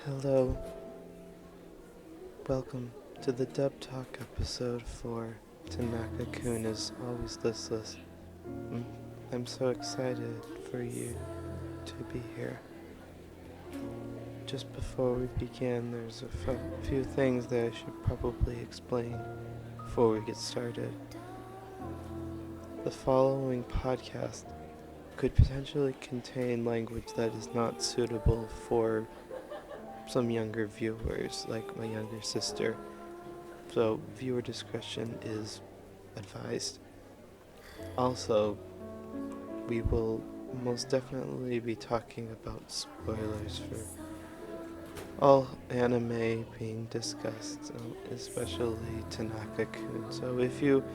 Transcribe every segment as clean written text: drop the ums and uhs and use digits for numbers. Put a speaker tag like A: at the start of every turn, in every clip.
A: Hello. Welcome to the Dub Talk episode for Tanaka-kun is Always Listless. I'm so excited for you to be here. Just before we begin, there's a few things that I should probably explain before we get started. The following podcast could potentially contain language that is not suitable for some younger viewers, like my younger sister. So viewer discretion is advised. Also, we will most definitely be talking about spoilers for all anime being discussed, especially Tanaka-kun. So if you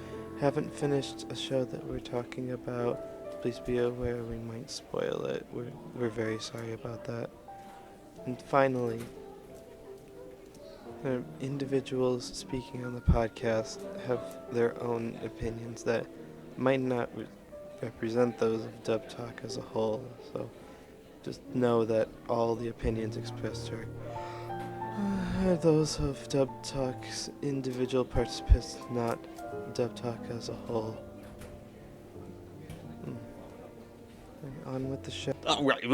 A: haven't finished a show that we're talking about, please be aware we might spoil it. We're very sorry about that. And finally, individuals speaking on the podcast have their own opinions that might not represent those of Dub Talk as a whole. So just know that all the opinions expressed are those of Dub Talk's individual participants, not Dub Talk as a whole. On with the show.
B: Oh, right.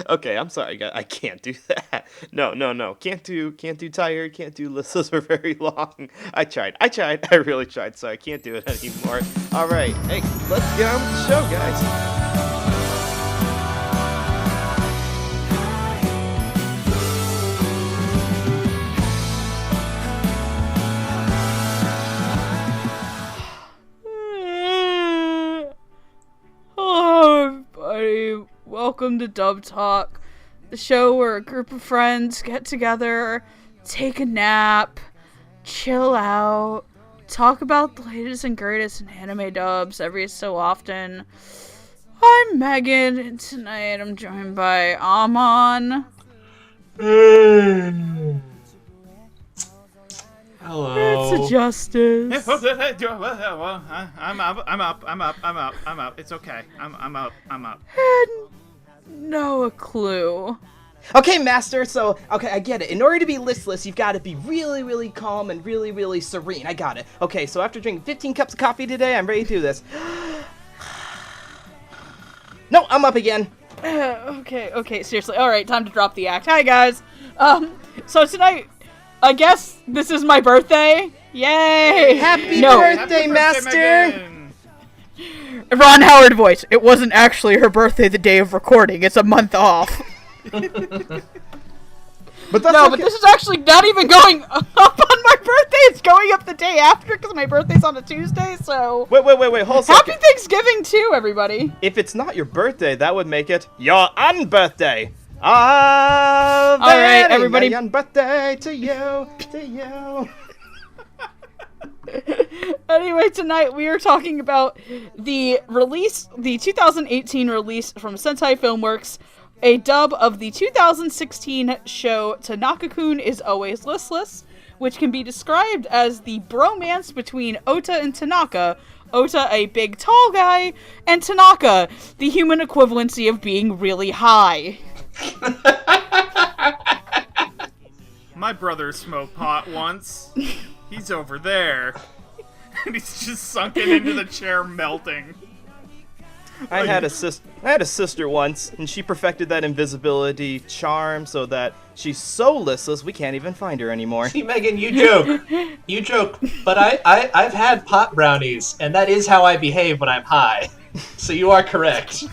B: Okay, I'm sorry, guys. I can't do that. No. Can't do tired. Can't do listless for very long. I tried. I really tried. So I can't do it anymore. All right. Hey, let's get on with the show, guys.
C: Welcome to Dub Talk, the show where a group of friends get together, take a nap, chill out, talk about the latest and greatest in anime dubs every so often. I'm Megan, and tonight I'm joined by Amon.
D: Hello.
C: It's a Justice.
D: I'm up. It's okay. I'm up.
C: And no clue.
B: Okay, Master. So, I get it. In order to be listless, you've got to be really, really calm and really, really serene. I got it. Okay, so after drinking 15 cups of coffee today, I'm ready to do this. No, I'm up again.
C: Okay, seriously. Alright, time to drop the act. Hi, guys. So tonight, I guess this is my birthday. Yay!
B: Happy birthday, Master!
C: Ron Howard voice. It wasn't actually her birthday the day of recording. It's a month off.
B: But
C: this is actually not even going up on my birthday. It's going up the day after because my birthday's on a Tuesday, so...
B: Wait, hold on.
C: Happy Thanksgiving, too, everybody.
B: If it's not your birthday, that would make it your unbirthday.
C: Alright, everybody.
B: Happy birthday to you.
C: Anyway, tonight we are talking about the 2018 release from Sentai Filmworks, a dub of the 2016 show Tanaka-kun is Always Listless, which can be described as the bromance between Ota and Tanaka. Ota, a big tall guy, and Tanaka, the human equivalency of being really high.
D: My brother smoked pot once. He's over there. And he's just sunken into the chair, melting.
B: I had a sister once, and she perfected that invisibility charm so that she's so listless we can't even find her anymore.
E: See, Megan, you joke, but I've had pot brownies, and that is how I behave when I'm high. So you are correct.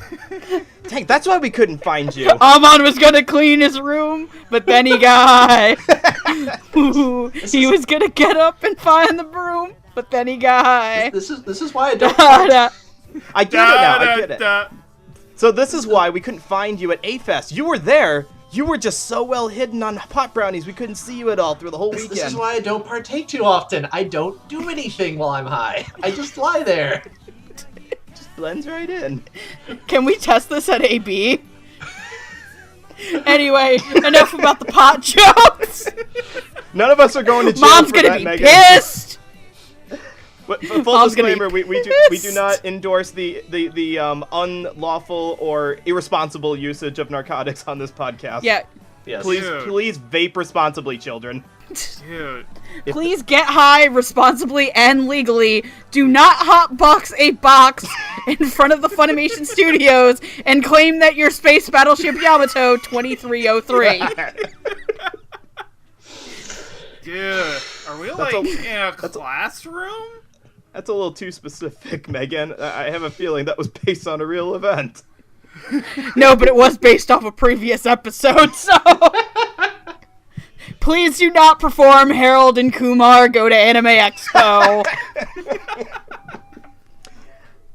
B: Dang, that's why we couldn't find you.
C: Amon was gonna clean his room, but then he got high. He was gonna get up and find the broom, but then he got high.
E: This is why I don't.
B: I get it now. I get it. So this is why we couldn't find you at A-Fest. You were there. You were just so well hidden on pot brownies, we couldn't see you at all through the whole weekend.
E: This is why I don't partake too often. I don't do anything while I'm high. I just lie there.
B: Just blends right in.
C: Can we test this at AB? Anyway, enough about the pot jokes.
B: None of us are going to jail
C: Mom's
B: for
C: gonna
B: that,
C: be
B: Megan.
C: pissed.
B: But full
C: Mom's gonna
B: disclaimer:
C: be
B: we do not endorse the unlawful or irresponsible usage of narcotics on this podcast.
C: Yeah.
E: Yes.
B: Please vape responsibly, children.
D: Dude.
C: Please get high responsibly and legally. Do not hotbox a box in front of the Funimation Studios and claim that you're Space Battleship Yamato 2303.
D: Dude, are we like in a classroom?
B: That's a little too specific, Megan. I have a feeling that was based on a real event.
C: No, but it was based off a previous episode, so... Please do not perform Harold and Kumar Go to Anime Expo.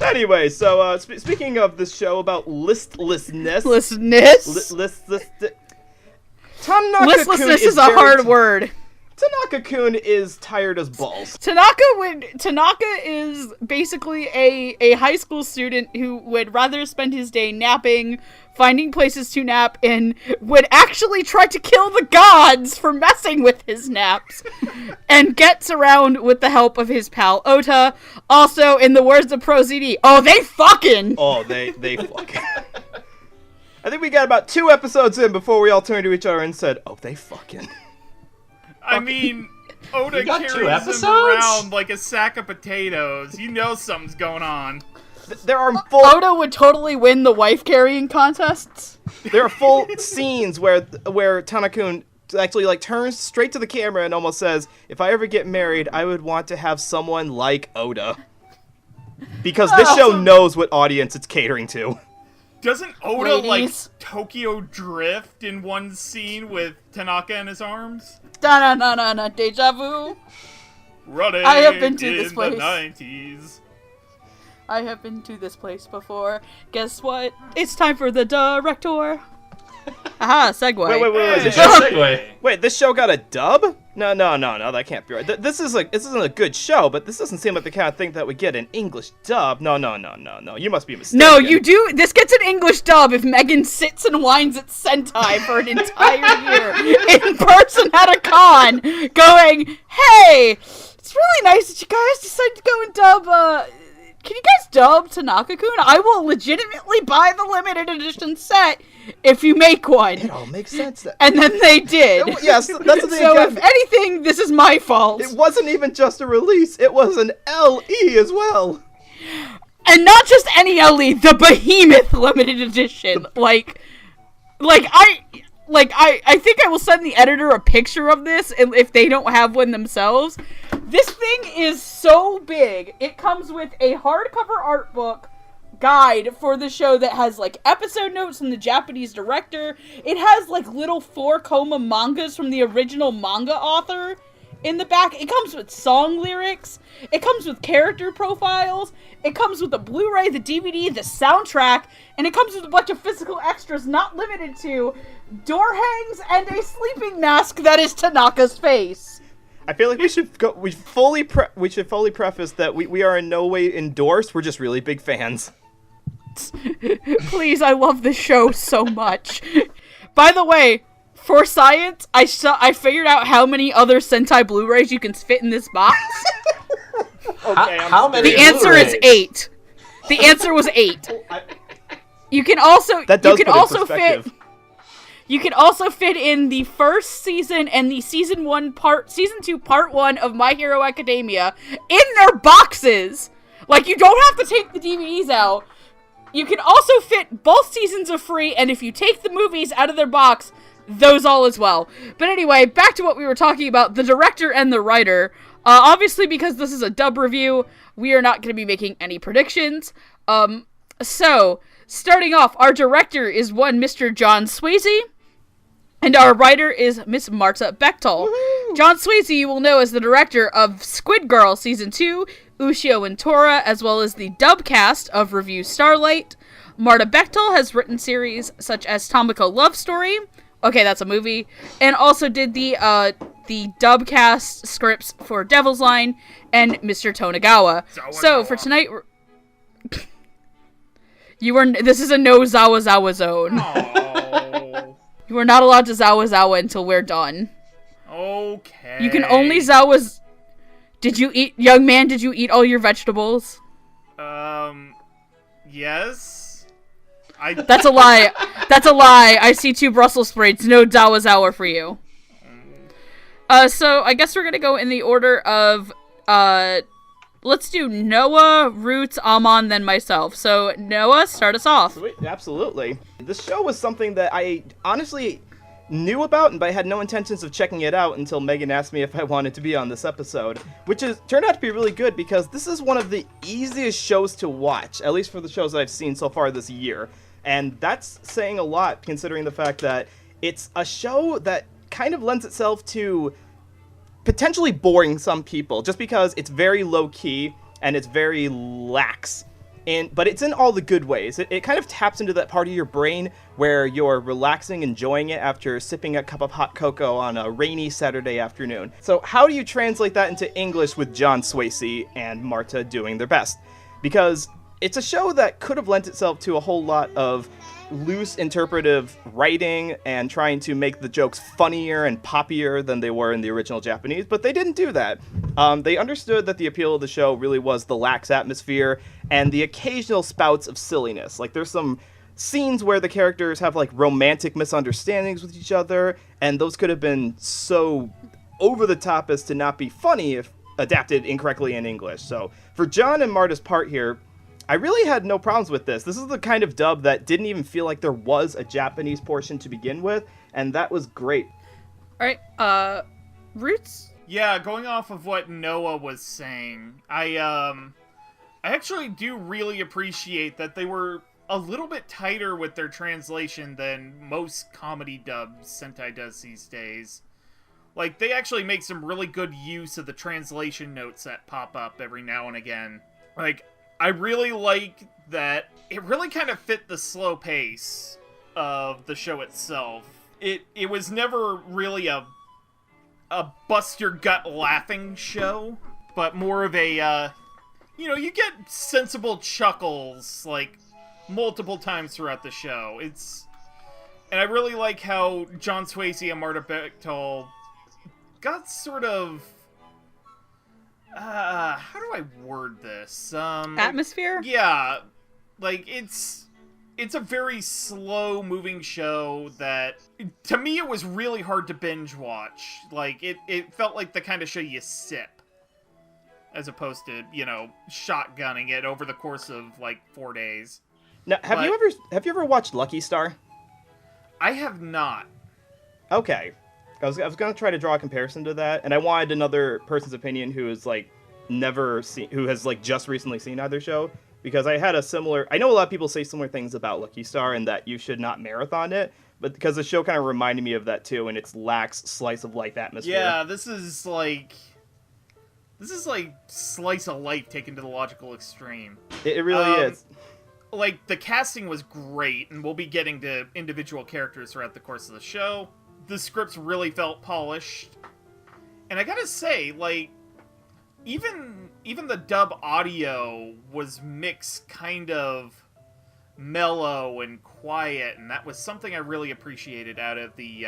B: Anyway, so speaking of this show about listlessness...
C: Listlessness?
B: Tanaka-kun
C: is a hard word.
B: Tanaka-kun is tired as balls.
C: Tanaka is basically a high school student who would rather spend his day napping, finding places to nap, and would actually try to kill the gods for messing with his naps, and gets around with the help of his pal Ota. Also, in the words of ProZD, oh, they fucking!
B: Oh, they fucking. I think we got about 2 episodes in before we all turned to each other and said, oh, they fucking.
D: I mean, Oda
E: You got 2
D: carries him
E: episodes?
D: around like a sack of potatoes. You know something's going on.
B: There are full.
C: Oda would totally win the wife carrying contests.
B: There are full scenes where Tanaka-kun actually like turns straight to the camera and almost says, "If I ever get married, I would want to have someone like Oda." Because this show knows what audience it's catering to.
D: Doesn't Oda
C: Ladies.
D: like Tokyo Drift in one scene with Tanaka in his arms?
C: Da-na-na-na-na, deja vu.
D: Running
C: I have been to
D: in
C: this place.
D: the 90s.
C: I have been to this place before. Guess what? It's time for the director. Aha, segue.
B: Wait.
E: Good segue.
B: Wait, this show got a dub? No, that can't be right. This isn't a good show, but this doesn't seem like the kind of thing that would get an English dub. No. You must be mistaken.
C: No, you do. This gets an English dub if Megan sits and whines at Sentai for an entire year in person at a con, going, "Hey, it's really nice that you guys decided to go and dub. Can you guys dub Tanaka-kun? I will legitimately buy the limited edition set if you make one."
B: It all makes sense then.
C: And then they did.
B: Yes, that's the thing.
C: So if anything, this is my fault.
B: It wasn't even just a release; it was an LE as well.
C: And not just any LE, the Behemoth limited edition. I think I will send the editor a picture of this if they don't have one themselves. This thing is so big. It comes with a hardcover art book guide for the show that has like episode notes from the Japanese director. It has like little 4-koma mangas from the original manga author in the back. It comes with song lyrics. It comes with character profiles. It comes with the Blu-ray, the DVD, the soundtrack, and it comes with a bunch of physical extras not limited to door hangs and a sleeping mask that is Tanaka's face.
B: I feel like we should go. We should fully preface that we are in no way endorsed. We're just really big fans.
C: Please, I love this show so much. By the way, for science, I figured out how many other Sentai Blu-rays you can fit in this box.
B: Okay,
E: How many?
C: The answer is 8. The answer was 8. You can also
B: That does put it in perspective.
C: You can also fit in the first season and the season 2 part 1 of My Hero Academia in their boxes. Like, you don't have to take the DVDs out. You can also fit both seasons of free, and if you take the movies out of their box, those all as well. But anyway, back to what we were talking about, the director and the writer. Obviously, because this is a dub review, we are not going to be making any predictions. So, starting off, our director is one Mr. John Swayze. And our writer is Miss Marta Bechtel. Woo-hoo! John Swayze you will know as the director of Squid Girl Season 2, Ushio and Tora, as well as the dub cast of Review Starlight. Marta Bechtel has written series such as Tomoko Love Story. Okay, that's a movie. And also did the dub cast scripts for Devil's Line and Mr. Tonagawa. So, for tonight... This is a no Zawa zone.
D: Oh.
C: You are not allowed to Zawa until we're done.
D: Okay.
C: You can only Zawa young man, did you eat all your vegetables?
D: Yes.
C: That's a lie. That's a lie. I see 2 Brussels sprouts. No Dawazawa for you. So I guess we're gonna go in the order of, let's do Noah, Roots, Amon, then myself. So Noah, start us off.
B: Sweet, absolutely. This show was something that I honestly knew about, but I had no intentions of checking it out until Megan asked me if I wanted to be on this episode, which turned out to be really good because this is one of the easiest shows to watch, at least for the shows that I've seen so far this year. And that's saying a lot, considering the fact that it's a show that kind of lends itself to potentially boring some people, just because it's very low-key and it's very lax. But it's in all the good ways. It kind of taps into that part of your brain where you're relaxing, enjoying it after sipping a cup of hot cocoa on a rainy Saturday afternoon. So how do you translate that into English with John Swasey and Marta doing their best? Because it's a show that could have lent itself to a whole lot of loose interpretive writing and trying to make the jokes funnier and poppier than they were in the original Japanese, but they didn't do that. They understood that the appeal of the show really was the lax atmosphere and the occasional spouts of silliness. Like, there's some scenes where the characters have, like, romantic misunderstandings with each other, and those could have been so over the top as to not be funny if adapted incorrectly in English. So for John and Marta's part here, I really had no problems with this. This is the kind of dub that didn't even feel like there was a Japanese portion to begin with, and that was great.
C: Alright, Roots?
D: Yeah, going off of what Noah was saying, I actually do really appreciate that they were a little bit tighter with their translation than most comedy dubs Sentai does these days. Like, they actually make some really good use of the translation notes that pop up every now and again. Like, I really like that it really kind of fit the slow pace of the show itself. It was never really a bust your gut laughing show, but more of a, you get sensible chuckles, like, multiple times throughout the show. And I really like how John Swasey and Marta Bechtel got sort of, how do I word this?
C: Atmosphere?
D: Yeah, like, it's a very slow-moving show that, to me, it was really hard to binge-watch. Like, it felt like the kind of show you sip, as opposed to, shotgunning it over the course of, like, 4 days.
B: Now, have you ever watched Lucky Star?
D: I have not.
B: Okay. I was going to try to draw a comparison to that, and I wanted another person's opinion who has, like, just recently seen either show, because I had I know a lot of people say similar things about Lucky Star and that you should not marathon it, but because the show kind of reminded me of that too, and its lax slice of life atmosphere.
D: Yeah, this is like slice of life taken to the logical extreme.
B: It really is.
D: Like, the casting was great, and we'll be getting to individual characters throughout the course of the show. The scripts really felt polished. And I gotta say, like, even the dub audio was mixed kind of mellow and quiet, and that was something I really appreciated out of the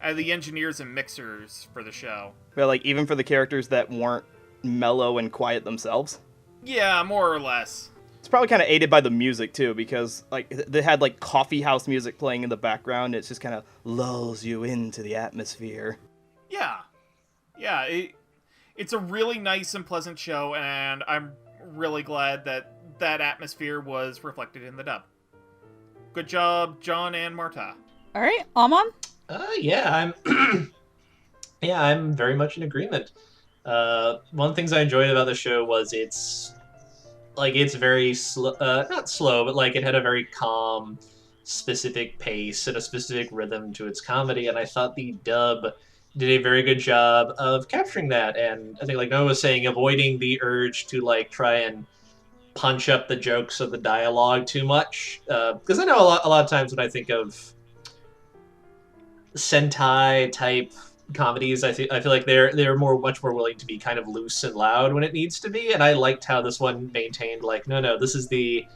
D: engineers and mixers for the show.
B: But, like, even for the characters that weren't mellow and quiet themselves?
D: Yeah, more or less.
B: It's probably kind of aided by the music, too, because, like, they had, like, coffee house music playing in the background. It just kind of lulls you into the atmosphere.
D: Yeah. Yeah, it's a really nice and pleasant show, and I'm really glad that atmosphere was reflected in the dub. Good job, John and Marta.
C: All right, Amon?
E: Yeah, I'm very much in agreement. One of the things I enjoyed about the show was it's very slow, not slow, but like it had a very calm, specific pace and a specific rhythm to its comedy, and I thought the dub did a very good job of capturing that. And I think, like Noah was saying, avoiding the urge to like try and punch up the jokes of the dialogue too much, because I know a lot of times when I think of Sentai type comedies, I feel like they're much more willing to be kind of loose and loud when it needs to be, and I liked how this one maintained like, no, this is the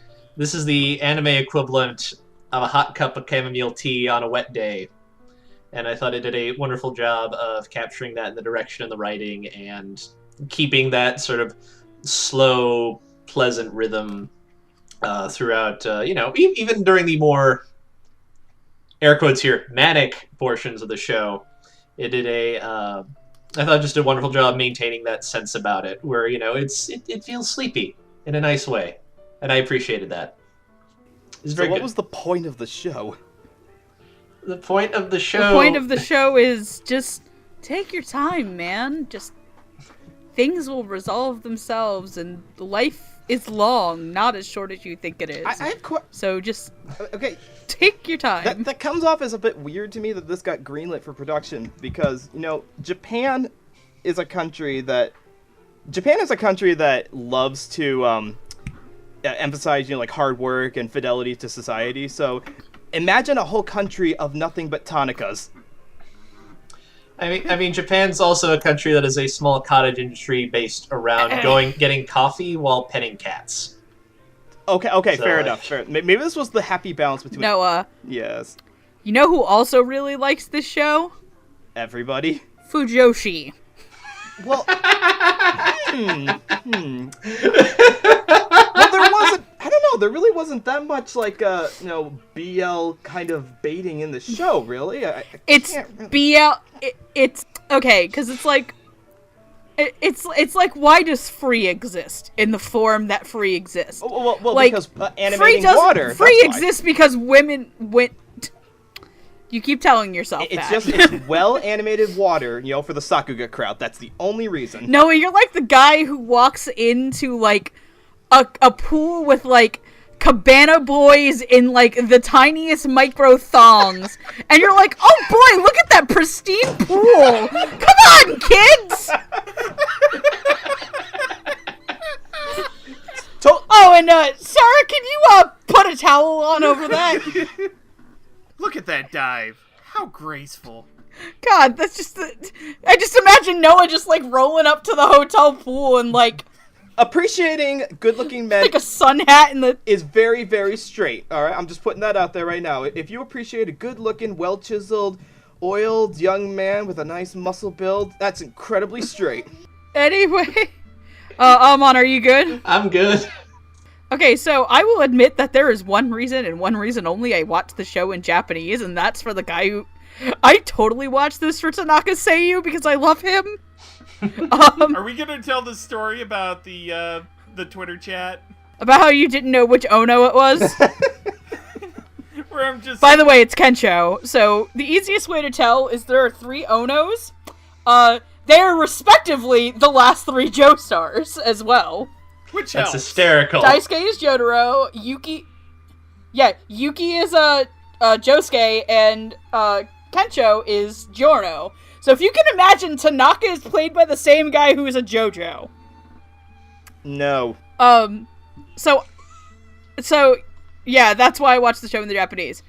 E: anime equivalent of a hot cup of chamomile tea on a wet day. And I thought it did a wonderful job of capturing that in the direction and the writing, and keeping that sort of slow, pleasant rhythm throughout, even during the more, air quotes here, manic portions of the show. It did I thought it just did a wonderful job maintaining that sense about it, where, it feels sleepy in a nice way. And I appreciated that. It's very
B: what
E: good.
B: was the point of the show?
E: The point of the show...
C: The point of the show is just take your time, man. Just things will resolve themselves, and life is long, not as short as you think it is.
B: I have
C: So just
B: okay.
C: take your time.
B: That comes off as a bit weird to me that this got greenlit for production because, Japan is a country that loves to emphasize, like hard work and fidelity to society. So imagine a whole country of nothing but Tanakas.
E: I mean, Japan's also a country that is a small cottage industry based around getting coffee while petting cats.
B: Okay,
E: So,
B: fair enough. Fair. Maybe this was the happy balance between...
C: Noah.
B: Yes.
C: You know who also really likes this show?
B: Everybody.
C: Fujoshi.
B: Well, Well, there wasn't... I don't know. There really wasn't that much, BL kind of baiting in the show, really.
C: It's BL... It's... Okay, because it's like... It's like, why does free exist in the form that free exists?
B: Well,
C: like,
B: because animating water.
C: Free exists because women went... You keep telling yourself that.
B: It's well-animated water, for the Sakuga crowd. That's the only reason.
C: No, you're like the guy who walks into, a pool with, cabana boys in, the tiniest micro thongs. And you're like, oh boy, look at that pristine pool! Come on, kids! Oh, and, Sarah, can you, put a towel on over that?
D: Look at that dive. How graceful.
C: God, that's just I just imagine Noah just, rolling up to the hotel pool and,
B: Appreciating good-looking men...
C: like a sun hat in the...
B: is very, very straight, alright? I'm just putting that out there right now. If you appreciate a good-looking, well-chiseled, oiled young man with a nice muscle build, that's incredibly straight.
C: Anyway. Amon, are you good?
E: I'm good.
C: Okay, so I will admit that there is one reason, and one reason only, I watched the show in Japanese, and that's for the guy who... I totally watched this for Tanaka Seiyu because I love him.
D: Are we gonna tell the story about the Twitter chat?
C: About how you didn't know which Ono it was?
D: Where I'm just...
C: By the way, it's Kensho. So, the easiest way to tell is there are 3 Onos. They are respectively the last 3 Joestars as well.
D: Which
E: That's
D: helps.
E: hysterical.
C: Daisuke is Jotaro, Yuki is Josuke, and Kensho is Giorno. So if you can imagine, Tanaka is played by the same guy who is a JoJo.
B: No.
C: So yeah, that's why I watched the show in the Japanese.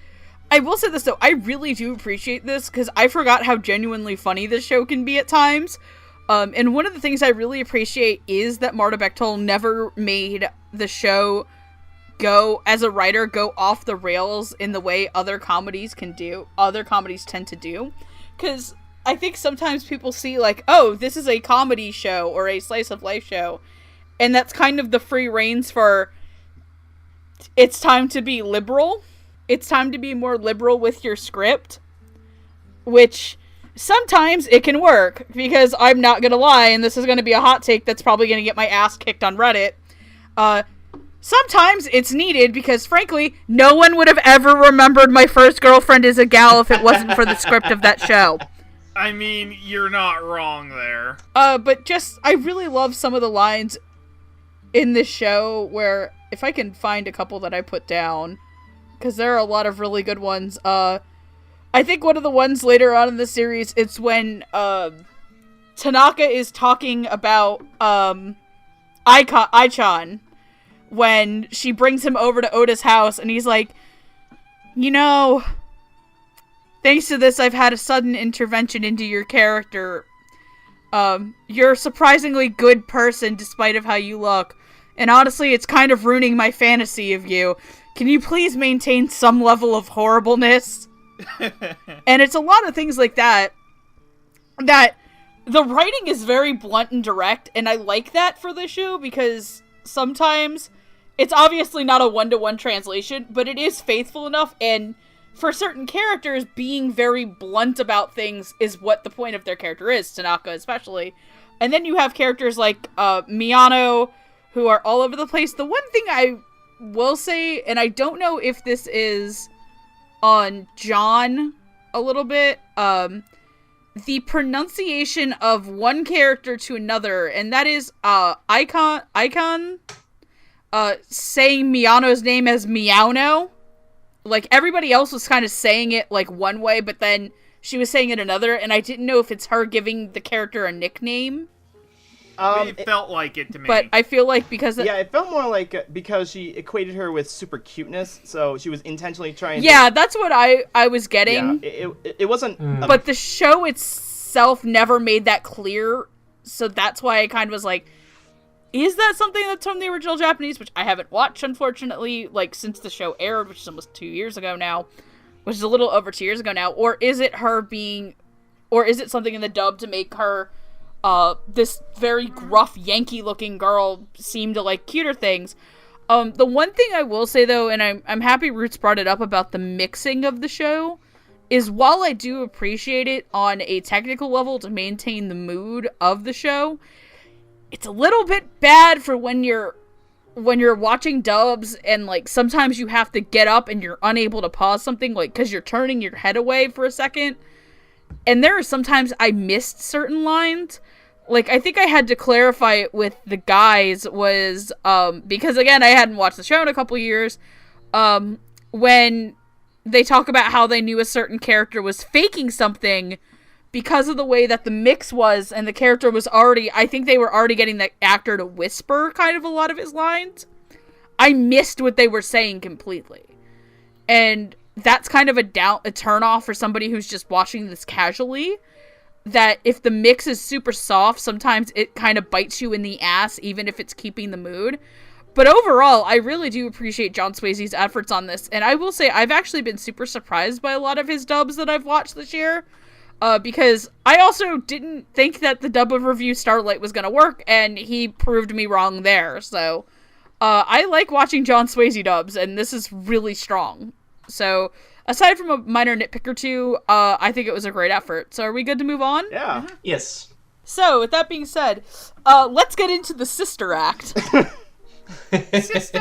C: I will say this though, I really do appreciate this, because I forgot how genuinely funny this show can be at times. And one of the things I really appreciate is that Marta Bechtel never made the show as a writer, go off the rails in the way other comedies tend to do. Because I think sometimes people see, oh, this is a comedy show or a slice of life show, and that's kind of the free reins for, it's time to be liberal. It's time to be more liberal with your script, which... sometimes it can work, because I'm not gonna lie, and this is gonna be a hot take that's probably gonna get my ass kicked on Reddit. Sometimes it's needed, because frankly, no one would have ever remembered My First Girlfriend is a Gal if it wasn't for the script of that show.
D: I mean, you're not wrong there.
C: But I really love some of the lines in this show where, if I can find a couple that I put down, because there are a lot of really good ones, I think one of the ones later on in the series, it's when, Tanaka is talking about, Ai-chan, when she brings him over to Oda's house, and he's like, thanks to this, I've had a sudden intervention into your character. You're a surprisingly good person, despite of how you look, and honestly, it's kind of ruining my fantasy of you. Can you please maintain some level of horribleness? And it's a lot of things like that the writing is very blunt and direct, and I like that for the show because sometimes it's obviously not a one-to-one translation, but it is faithful enough, and for certain characters, being very blunt about things is what the point of their character is, Tanaka especially. And then you have characters like Miyano, who are all over the place. The one thing I will say, and I don't know if this is on John a little bit, the pronunciation of one character to another, and that is Icon saying Miyano's name as Miauno. Like, everybody else was kind of saying it, like, one way, but then she was saying it another, and I didn't know if it's her giving the character a nickname.
D: It felt like it to me.
C: But I feel like because...
B: Yeah, it felt more like because she equated her with super cuteness, so she was intentionally trying
C: Yeah, that's what I was getting.
B: Yeah, it wasn't...
C: But the show itself never made that clear, so that's why I kind of was like, is that something that's from the original Japanese, which I haven't watched, unfortunately, like, since the show aired, which is almost 2 years ago now, which is a little over 2 years ago now, or is it her being... Or is it something in the dub to make her... this very gruff Yankee-looking girl seem to like cuter things. The one thing I will say though, and I'm happy Roots brought it up about the mixing of the show, is while I do appreciate it on a technical level to maintain the mood of the show, it's a little bit bad for when you're watching dubs and like sometimes you have to get up and you're unable to pause something, like because you're turning your head away for a second. And there are sometimes I missed certain lines. Like, I think I had to clarify it with the guys was, because again, I hadn't watched the show in a couple years, when they talk about how they knew a certain character was faking something because of the way that the mix was, and the character was already, I think they were already getting the actor to whisper kind of a lot of his lines. I missed what they were saying completely. And that's kind of a turn off for somebody who's just watching this casually, that if the mix is super soft, sometimes it kind of bites you in the ass, even if it's keeping the mood. But overall, I really do appreciate John Swayze's efforts on this, and I will say I've actually been super surprised by a lot of his dubs that I've watched this year, because I also didn't think that the dub of Review Starlight was going to work, and he proved me wrong there. So I like watching John Swayze dubs, and this is really strong. So, aside from a minor nitpick or two, I think it was a great effort. So, are we good to move on?
B: Yeah.
E: Yes.
C: So, with that being said, let's get into the sister act.
D: Sister!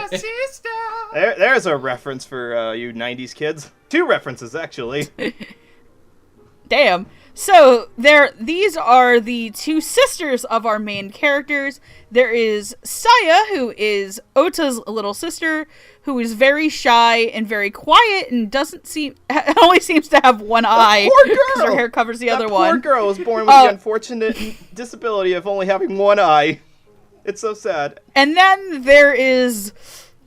B: There's a reference for you 90s kids. 2 references, actually.
C: Damn. So, these are the 2 sisters of our main characters. There is Saya, who is Ota's little sister, who is very shy and very quiet and only seems to have one eye.
B: Poor girl!
C: Because her hair covers the other
B: Poor
C: one.
B: girl was born with the unfortunate disability of only having one eye. It's so sad.
C: And then there is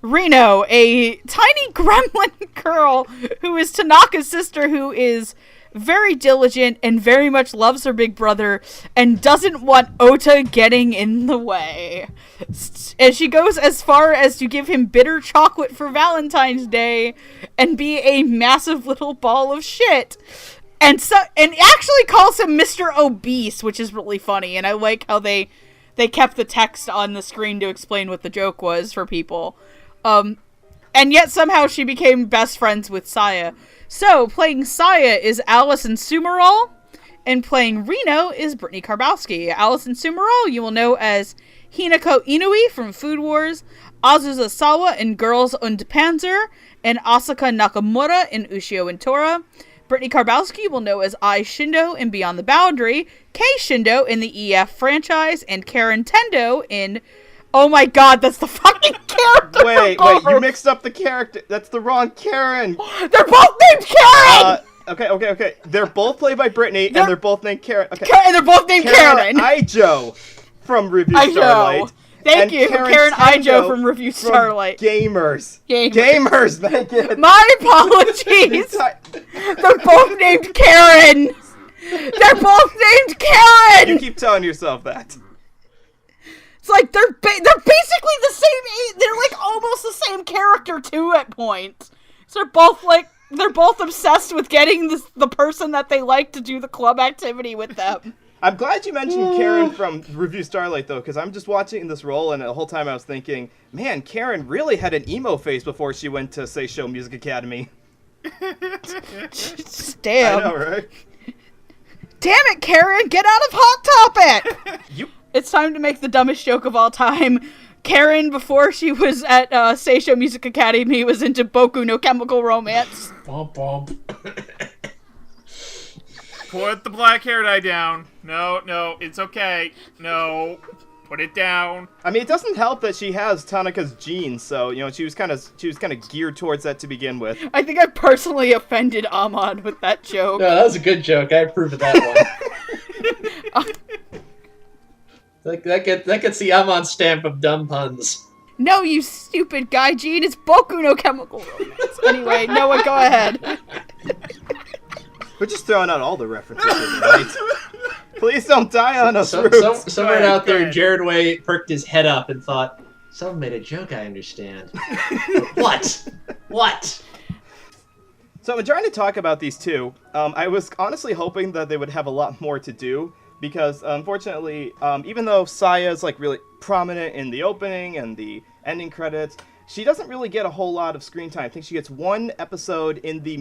C: Reno, a tiny gremlin girl who is Tanaka's sister, who is very diligent and very much loves her big brother and doesn't want Ota getting in the way. And she goes as far as to give him bitter chocolate for Valentine's Day and be a massive little ball of shit. And actually calls him Mr. Obese, which is really funny. And I like how they kept the text on the screen to explain what the joke was for people. And yet somehow she became best friends with Saya. So, playing Saya is Allison Summerall, and playing Reno is Brittany Karbowski. Allison Summerall you will know as Hinako Inui from Food Wars, Azusa Sawa in Girls und Panzer, and Asaka Nakamura in Ushio and Tora. Brittany Karbowski will know as Ai Shindo in Beyond the Boundary, Kei Shindo in the EF franchise, and Karen Tendo in... Oh my god, that's the fucking character!
B: Wait, you mixed up the character. That's the wrong Karen.
C: They're both named Karen!
B: Okay. They're both played by Brittany, and they're both named Karen. Okay.
C: And they're both named Karen!
B: Ijo from Review Starlight.
C: Thank you, Karen Ijo from Review Starlight.
B: Gamers, thank you.
C: My apologies! They're both named Karen! They're both named Karen!
B: You keep telling yourself that.
C: It's like, they're basically the same age. They're like almost the same character too at points. So they're both obsessed with getting the person that they like to do the club activity with them.
B: I'm glad you mentioned Karen from Review Starlight, though, because I'm just watching this role, and the whole time I was thinking, man, Karen really had an emo phase before she went to Seisho Music Academy.
C: Damn.
B: I know, right?
C: Damn it, Karen! Get out of Hot Topic!
B: You...
C: It's time to make the dumbest joke of all time. Karen, before she was at Seisho Music Academy, was into Boku no Chemical Romance.
E: Bump, bump.
D: Put the black hair dye down. No, it's okay. No, put it down.
B: I mean, it doesn't help that she has Tanaka's genes, so she was kind of geared towards that to begin with.
C: I think I personally offended Amon with that joke.
E: No, that was a good joke. I approve of that one. that gets the Amon stamp of dumb puns.
C: No, you stupid guy, Gene. It's Boku no Chemical Romance. Anyway, Noah, go ahead.
B: We're just throwing out all the references tonight. Please don't die on us,
E: Somewhere out there, Jared Way perked his head up and thought, someone made a joke I understand. What?
B: So I'm trying to talk about these two. I was honestly hoping that they would have a lot more to do, because unfortunately, even though Saya's like really prominent in the opening and the ending credits, she doesn't really get a whole lot of screen time. I think she gets one episode in the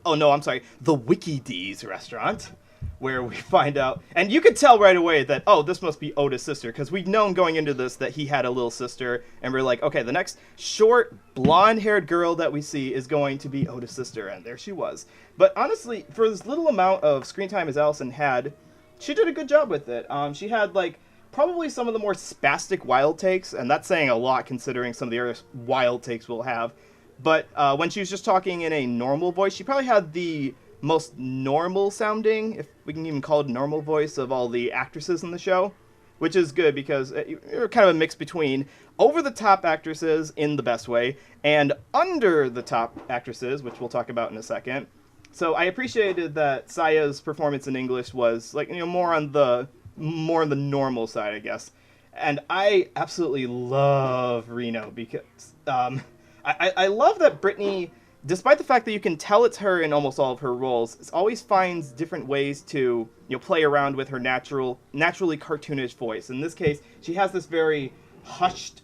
B: the Wiki D's restaurant, where we find out, and you could tell right away that, oh, this must be Oda's sister, because we'd known going into this that he had a little sister, and we're like, okay, the next short, blonde-haired girl that we see is going to be Oda's sister, and there she was. But honestly, for this little amount of screen time as Allison had, she did a good job with it. She had, like, probably some of the more spastic wild takes, and that's saying a lot considering some of the other wild takes we'll have. But when she was just talking in a normal voice, she probably had the most normal sounding, if we can even call it a normal voice, of all the actresses in the show, which is good because you're kind of a mix between over-the-top actresses in the best way and under-the-top actresses, which we'll talk about in a second. So I appreciated that Saya's performance in English was like more on the normal side, I guess. And I absolutely love Reno because I love that Brittany, despite the fact that you can tell it's her in almost all of her roles, always finds different ways to play around with her naturally cartoonish voice. In this case, she has this very hushed,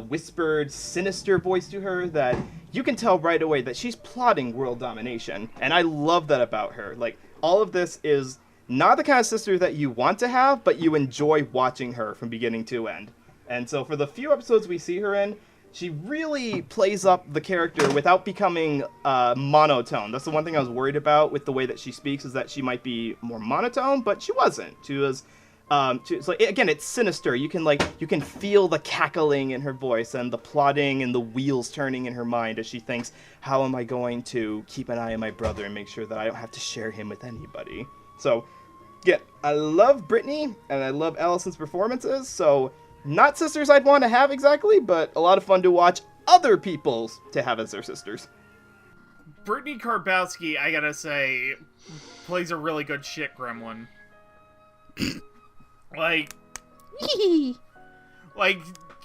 B: whispered, sinister voice to her that you can tell right away that she's plotting world domination. And I love that about her. Like, all of this is not the kind of sister that you want to have, but you enjoy watching her from beginning to end. And so for the few episodes we see her in, she really plays up the character without becoming monotone. That's the one thing I was worried about with the way that she speaks, is that she might be more monotone, but she wasn't. She was, it's like, again, it's sinister. You can feel the cackling in her voice and the plotting and the wheels turning in her mind as she thinks, how am I going to keep an eye on my brother and make sure that I don't have to share him with anybody? So, yeah, I love Brittany and I love Allison's performances, so not sisters I'd want to have exactly, but a lot of fun to watch other people's to have as their sisters.
D: Brittany Karbowski, I gotta say, plays a really good shit gremlin. like,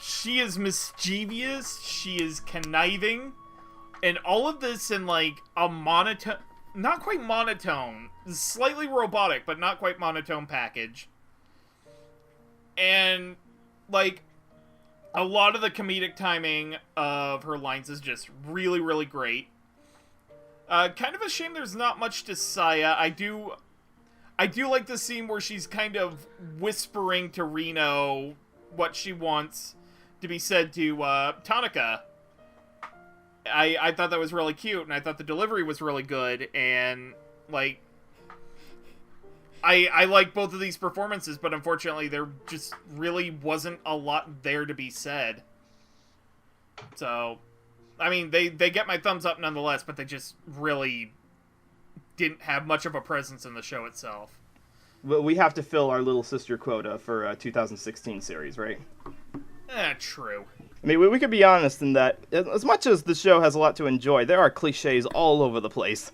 D: she is mischievous, she is conniving, and all of this in, like, a monotone, not quite monotone, slightly robotic, but not quite monotone package. And, like, a lot of the comedic timing of her lines is just really, really great. Kind of a shame there's not much to Saya. I do like the scene where she's kind of whispering to Reno what she wants to be said to Tanaka. I thought that was really cute, and I thought the delivery was really good, and, like, I like both of these performances, but unfortunately there just really wasn't a lot there to be said. So, I mean, they get my thumbs up nonetheless, but they just really didn't have much of a presence in the show itself.
B: Well, we have to fill our little sister quota for a 2016 series, right?
D: True.
B: I mean, we could be honest in that, as much as the show has a lot to enjoy, there are cliches all over the place.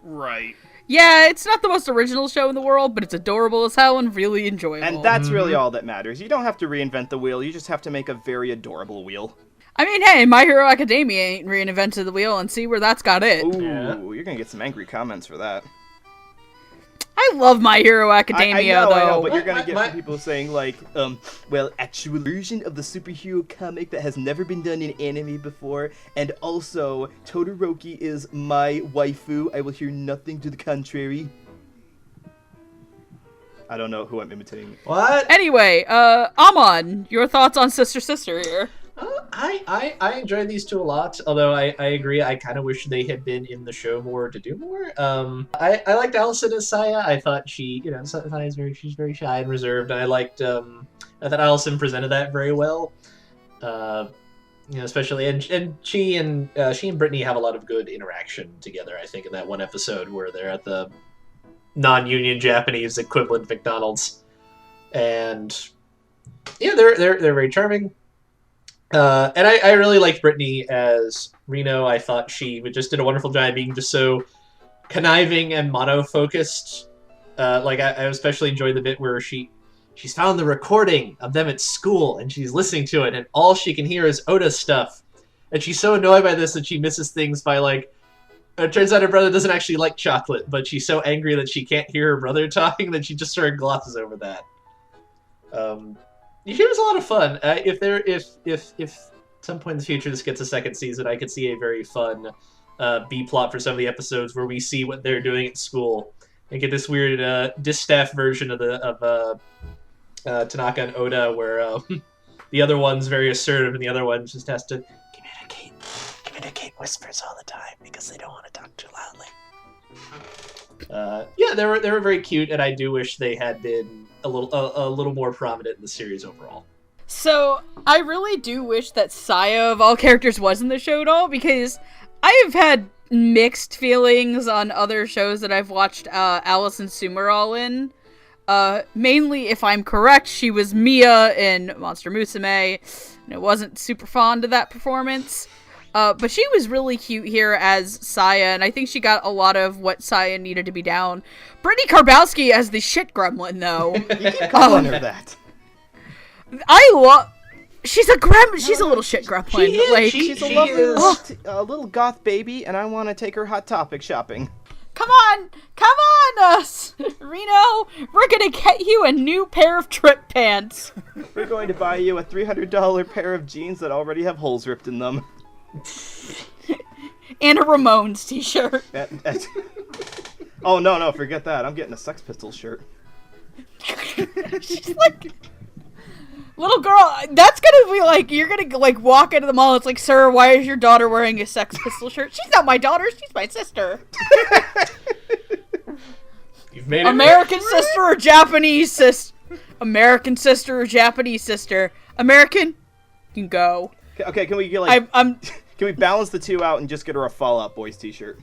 D: Right.
C: Yeah, it's not the most original show in the world, but it's adorable as hell and really enjoyable.
B: And that's really all that matters. You don't have to reinvent the wheel, you just have to make a very adorable wheel.
C: I mean, hey, My Hero Academia ain't reinvented the wheel, and see where that's got it.
B: Ooh,
E: Yeah.
B: You're gonna get some angry comments for that.
C: I love My Hero Academia, though.
B: I know, but you're gonna get
E: My-
B: some people saying like, well, actual version of the superhero comic that has never been done in anime before, and also Todoroki is my waifu. I will hear nothing to the contrary. I don't know who I'm imitating.
E: What?
C: Anyway, Amon, your thoughts on Sister Sister here?
E: I enjoyed these two a lot, although I agree, I kind of wish they had been in the show more to do more. I liked Allison as Saya. I thought she, she's very shy and reserved, and I thought Allison presented that very well. Especially, and she and Brittany have a lot of good interaction together, I think, in that one episode where they're at the non-union Japanese equivalent of McDonald's. And yeah, they're very charming. And I really liked Brittany as Reno. I thought she just did a wonderful job being just so conniving and mono-focused. I especially enjoyed the bit where she's found the recording of them at school, and she's listening to it, and all she can hear is Oda stuff. And she's so annoyed by this that she misses things by, it turns out her brother doesn't actually like chocolate, but she's so angry that she can't hear her brother talking that she just sort of glosses over that. It was a lot of fun. If some point in the future this gets a second season, I could see a very fun B-plot for some of the episodes where we see what they're doing at school and get this weird distaff version of Tanaka and Oda where the other one's very assertive and the other one just has to communicate whispers all the time because they don't want to talk too loudly. They were very cute, and I do wish they had been a little more prominent in the series overall.
C: So, I really do wish that Saya of all characters was in the show at all, because I have had mixed feelings on other shows that I've watched Alice and Sumerall in. Mainly, if I'm correct, she was Mia in Monster Musume, and I wasn't super fond of that performance. But she was really cute here as Saya, and I think she got a lot of what Saya needed to be down. Brittany Karbowski as the shit gremlin, though.
B: You can call her that.
C: She's a little shit gremlin.
B: She's a lovely little goth baby, and I want to take her Hot Topic shopping.
C: Come on, Reno. We're gonna get you a new pair of trip pants.
B: We're going to buy you a $300 pair of jeans that already have holes ripped in them.
C: And a Ramones t-shirt.
B: Oh, no, forget that. I'm getting a Sex Pistols shirt.
C: She's like, little girl, that's gonna be like, you're gonna walk into the mall, it's like, sir, why is your daughter wearing a Sex Pistol shirt? She's not my daughter, she's my sister.
E: You've made it
C: American sister or Japanese sister? American sister or Japanese sister? American? You can go.
B: Okay, can we get can we balance the two out and just get her a Fall Out Boys t-shirt?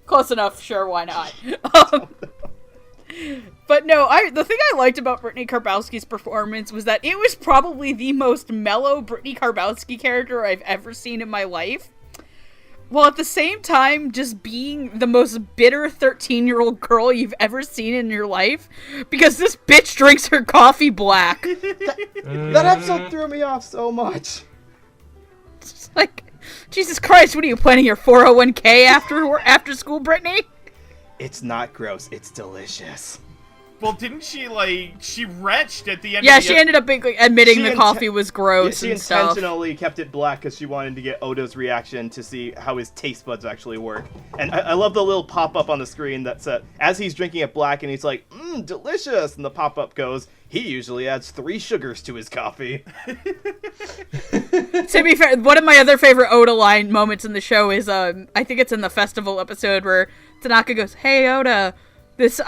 C: Close enough, sure, why not? But no, the thing I liked about Brittany Karbowski's performance was that it was probably the most mellow Brittany Karbowski character I've ever seen in my life. While at the same time just being the most bitter 13-year-old girl you've ever seen in your life. Because this bitch drinks her coffee black.
B: That episode threw me off so much.
C: It's like, Jesus Christ, what are you planning your 401k after school, Brittany?
B: It's not gross, it's delicious.
D: Well, didn't she, she retched at the end
C: Yeah,
D: of the
C: she ended up admitting the coffee was gross and stuff.
B: She intentionally kept it black because she wanted to get Oda's reaction to see how his taste buds actually work. And I love the little pop-up on the screen that said, as he's drinking it black and he's like, delicious! And the pop-up goes, he usually adds 3 sugars to his coffee.
C: To be fair, one of my other favorite Oda line moments in the show is, I think it's in the festival episode where Tanaka goes, "Hey Oda, this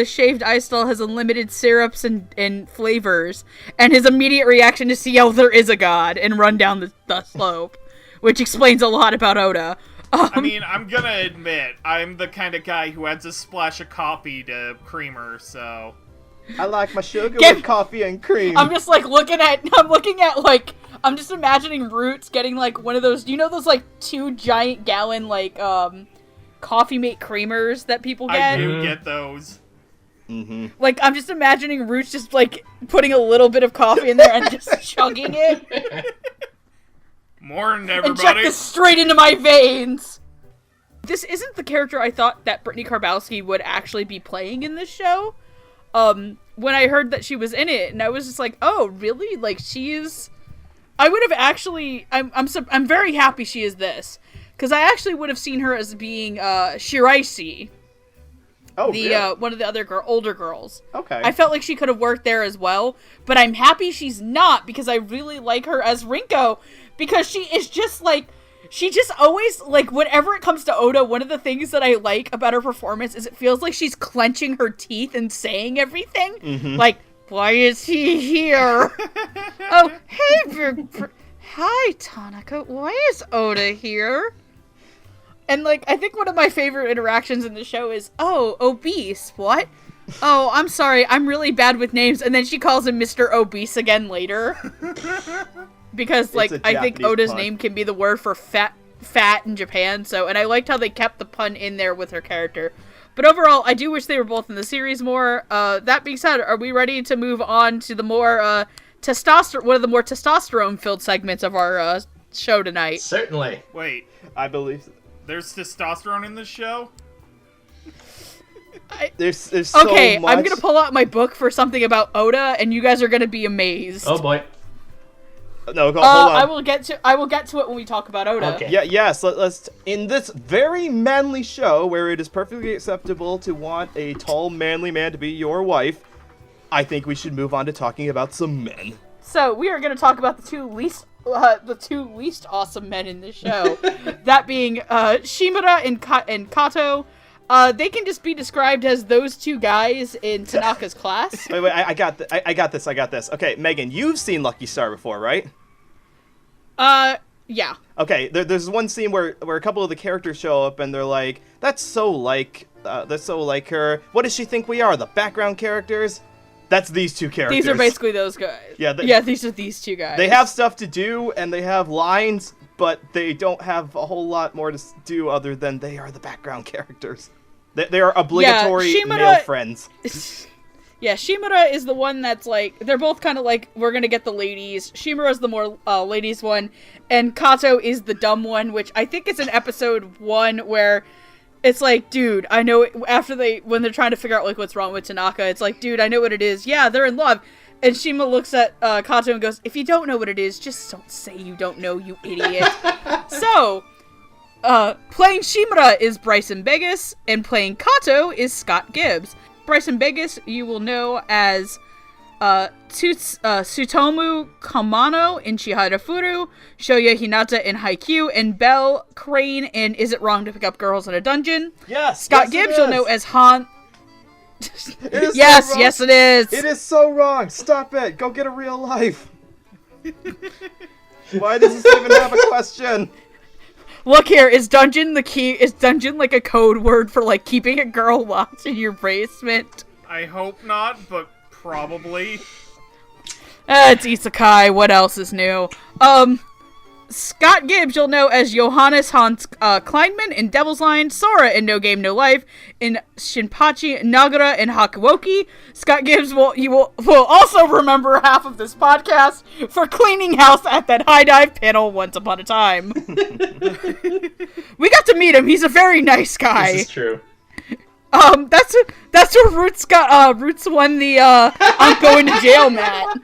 C: shaved ice stall has unlimited syrups and flavors," and his immediate reaction is to yell, "There is a god," and run down the slope, which explains a lot about Oda.
D: I mean, I'm gonna admit, I'm the kind of guy who adds a splash of coffee to creamer, so...
B: I like my sugar with coffee and cream.
C: I'm just I'm just imagining Roots getting one of those, those 2 giant gallon Coffee Mate creamers that people get?
D: I do get those.
B: Mm-hmm.
C: I'm just imagining Roots just putting a little bit of coffee in there and just chugging it.
D: Morning,
C: And chuck
D: everybody.
C: this straight into my veins. this isn't the character I thought that Brittany Karbowski would actually be playing in this show. When I heard that she was in it, and I was just like, oh, really? Like, she is... I would have actually... I'm very happy she is this. Because I actually would have seen her as being, Shiraishi.
B: Oh,
C: the,
B: really?
C: one of the other older girls.
B: Okay.
C: I felt like she could have worked there as well, but I'm happy she's not, because I really like her as Rinko, because she is just, like... She just always, like, whenever it comes to Oda, one of the things that I like about her performance is it feels like she's clenching her teeth and saying everything.
B: Mm-hmm.
C: Like, why is he here? Oh, hey, hi, Tanaka. Why is Oda here? And, like, I think one of my favorite interactions in the show is, oh, obese, what? Oh, I'm sorry, I'm really bad with names. And then she calls him Mr. Obese again later. Because, like, I think
B: Japanese
C: Oda's
B: pun.
C: name can be the word for fat in Japan, so, and I liked how they kept the pun in there with her character. But overall, I do wish they were both in the series more. That being said, are we ready to move on to the more, one of the more testosterone-filled segments of our, show tonight?
E: Certainly.
D: Wait,
B: I believe
D: there's testosterone in this show?
B: there's so
C: Okay,
B: much.
C: I'm gonna pull out my book for something about Oda, and you guys are gonna be amazed.
E: Oh boy.
B: No, hold on.
C: I will get to it when we talk about Oda.
E: Okay.
B: Yes, let's... In this very manly show, where it is perfectly acceptable to want a tall, manly man to be your wife, I think we should move on to talking about some men.
C: So we are going to talk about the two least awesome men in this show. That being Shimura and Kato. They can just be described as those two guys in Tanaka's class.
B: Wait, I got this. Okay, Megan, you've seen Lucky Star before, right?
C: Yeah.
B: Okay, there's one scene where a couple of the characters show up and they're like, that's so like her. What does she think we are, the background characters? That's these two characters.
C: These are basically those guys.
B: Yeah,
C: these are these two guys.
B: They have stuff to do and they have lines, but they don't have a whole lot more to do other than they are the background characters. They are obligatory male friends.
C: Yeah, Shimura is the one that's like, they're both kind of like, we're gonna get the ladies. Shimura's the more ladies one, and Kato is the dumb one, which I think is in episode 1 where it's like, dude, I know, when they're trying to figure out like what's wrong with Tanaka, it's like, dude, I know what it is. Yeah, they're in love. And Shima looks at Kato and goes, if you don't know what it is, just don't say you don't know, you idiot. So, playing Shimura is Bryson Begus, and playing Kato is Scott Gibbs. Bryson Begus you will know as Tsutomu Kamano in Chihara Furu, Shoya Hinata in Haikyuu, and Belle Crane in Is It Wrong to Pick Up Girls in a Dungeon?
B: Yes!
C: Scott Gibbs you'll know as Han...
B: Yes,
C: yes it is!
B: It is so wrong! Stop it! Go get a real life! Why does this even have a question?
C: Look here, is dungeon like a code word for like keeping a girl locked in your basement?
D: I hope not, but probably.
C: It's isekai, what else is new? Scott Gibbs you'll know as Johannes Hans Kleinman in Devil's Line, Sora in No Game No Life, in Shinpachi Nagara and Hakuoki. Scott Gibbs will also remember half of this podcast for cleaning house at that high dive panel once upon a time. We got to meet him. He's a very nice guy.
E: This is true.
C: That's where Roots won the I'm going to jail mat.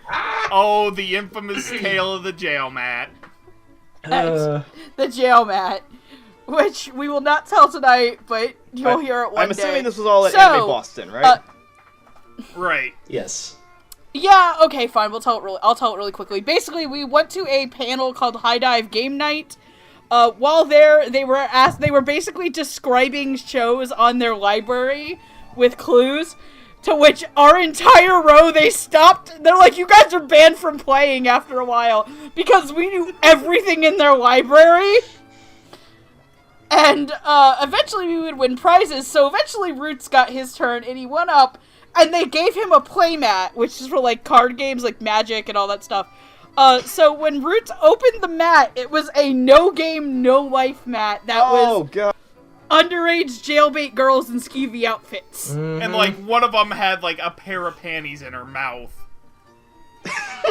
D: Oh, the infamous tale of the jail mat.
C: The jail mat, which we will not tell tonight, but you'll hear it one day.
B: I'm assuming this was all at Anime Boston, right?
D: Right.
E: Yes.
C: Yeah, okay, fine. I'll tell it really quickly. Basically, we went to a panel called High Dive Game Night. While there, they were basically describing shows on their library with clues, to which our entire row, they stopped. They're like, you guys are banned from playing after a while, because we knew everything in their library. And, eventually we would win prizes, so eventually Roots got his turn, and he went up, and they gave him a playmat, which is for, like, card games, like Magic and all that stuff. So when Roots opened the mat, it was a no game, no life mat that was
B: God.
C: underage jailbait girls in skeevy outfits.
E: Mm-hmm.
D: And, like, one of them had, like, a pair of panties in her mouth.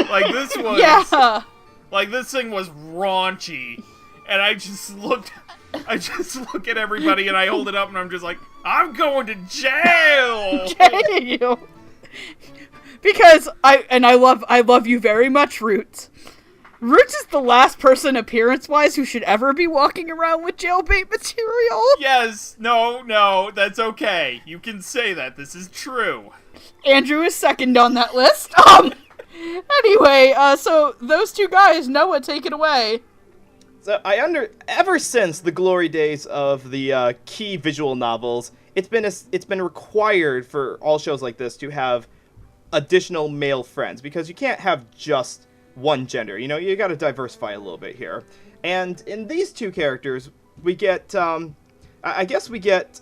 D: Like, this was...
C: Yeah.
D: Like, this thing was raunchy. and I just look at everybody and I hold it up and I'm just like, I'm going to jail.
C: Jail. Because I love you very much, Roots. Roots is the last person appearance-wise who should ever be walking around with jailbait material.
D: Yes, no, that's okay. You can say that. This is true.
C: Andrew is second on that list. Anyway, so those two guys, Noah, take it away.
B: So ever since the glory days of the key visual novels, it's been required for all shows like this to have additional male friends, because you can't have just one gender. You know, you got to diversify a little bit here. And in these two characters, we get, I guess we get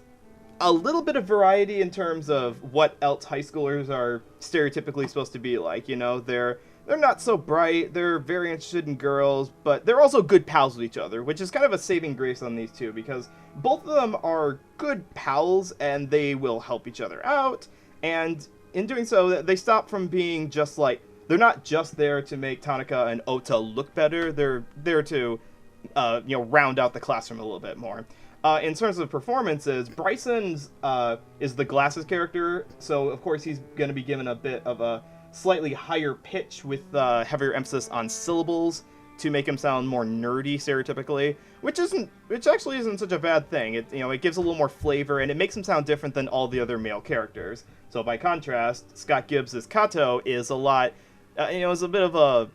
B: a little bit of variety in terms of what else high schoolers are stereotypically supposed to be like. You know, they're not so bright, they're very interested in girls, but they're also good pals with each other, which is kind of a saving grace on these two, because both of them are good pals and they will help each other out. And in doing so, they stop from being just like, they're not just there to make Tanaka and Ota look better, they're there to, round out the classroom a little bit more. In terms of performances, Bryson's is the glasses character, so of course he's going to be given a bit of a slightly higher pitch with heavier emphasis on syllables to make him sound more nerdy stereotypically, which actually isn't such a bad thing. It gives a little more flavor and it makes him sound different than all the other male characters. So by contrast, Scott Gibbs' Kato is a lot, is a bit of a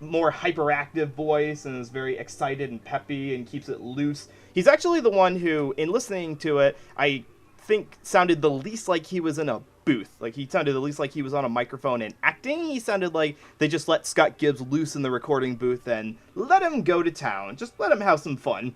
B: more hyperactive voice and is very excited and peppy and keeps it loose. He's actually the one who, in listening to it, I think sounded the least like he was in a booth. Like, he sounded the least like he was on a microphone and acting. He sounded like they just let Scott Gibbs loose in the recording booth and let him go to town. Just let him have some fun.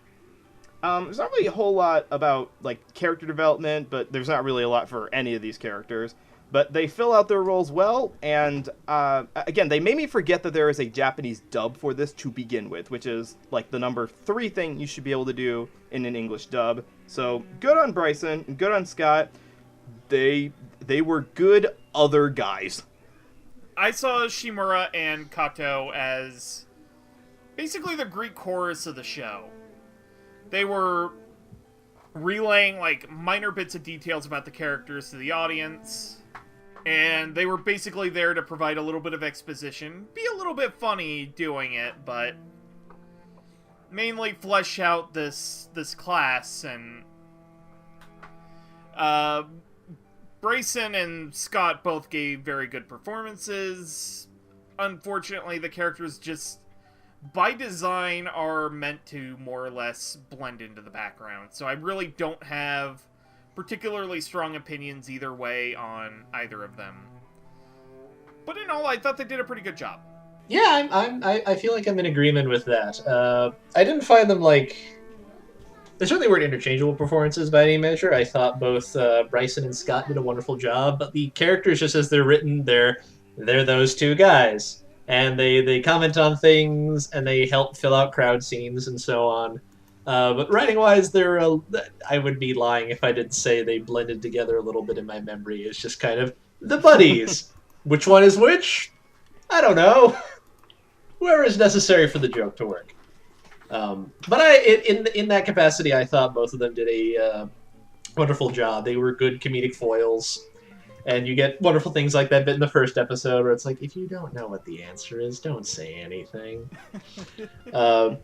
B: There's not really a whole lot about, like, character development, but there's not really a lot for any of these characters. But they fill out their roles well, and, again, they made me forget that there is a Japanese dub for this to begin with, which is, like, the number 3 thing you should be able to do in an English dub. So, good on Bryson, good on Scott. They were good other guys.
D: I saw Shimura and Kato as basically the Greek chorus of the show. They were relaying, like, minor bits of details about the characters to the audience, and they were basically there to provide a little bit of exposition, be a little bit funny doing it, but mainly flesh out this class. And Bryson and Scott both gave very good performances. Unfortunately, the characters just, by design, are meant to more or less blend into the background. So I really don't have particularly strong opinions either way on either of them. But in all, I thought they did a pretty good job.
E: Yeah, I feel like I'm in agreement with that. I didn't find them, like... They certainly weren't interchangeable performances by any measure. I thought both Bryson and Scott did a wonderful job, but the characters, just as they're written, they're those two guys. And they comment on things, and they help fill out crowd scenes, and so on. But writing-wise, I would be lying if I didn't say they blended together a little bit in my memory. It's just kind of the buddies. Which one is which? I don't know. Whoever is necessary for the joke to work. But in that capacity, I thought both of them did a wonderful job. They were good comedic foils. And you get wonderful things like that bit in the first episode where it's like, if you don't know what the answer is, don't say anything. They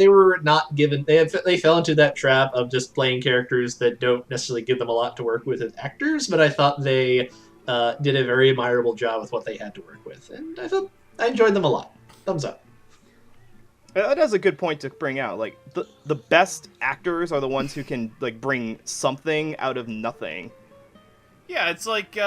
E: were not given. They fell into that trap of just playing characters that don't necessarily give them a lot to work with as actors. But I thought they did a very admirable job with what they had to work with, and I enjoyed them a lot. Thumbs up.
B: That is a good point to bring out. Like, the best actors are the ones who can, like, bring something out of nothing.
D: Yeah, it's like,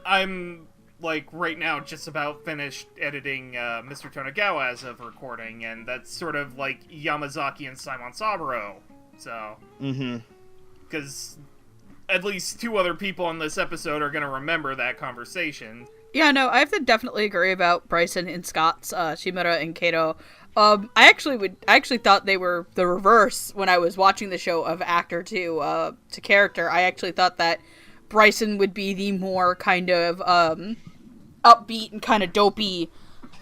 D: I'm, like, right now just about finished editing Mr. Tonegawa as of recording, and that's sort of like Yamazaki and Simon Saburo, so... Mm-hmm. Because at least 2 other people on this episode are going to remember that conversation.
C: Yeah, no, I have to definitely agree about Bryson and Scott's Shimura and Kato. I actually thought they were the reverse when I was watching the show of actor to character. I actually thought that Bryson would be the more kind of upbeat and kind of dopey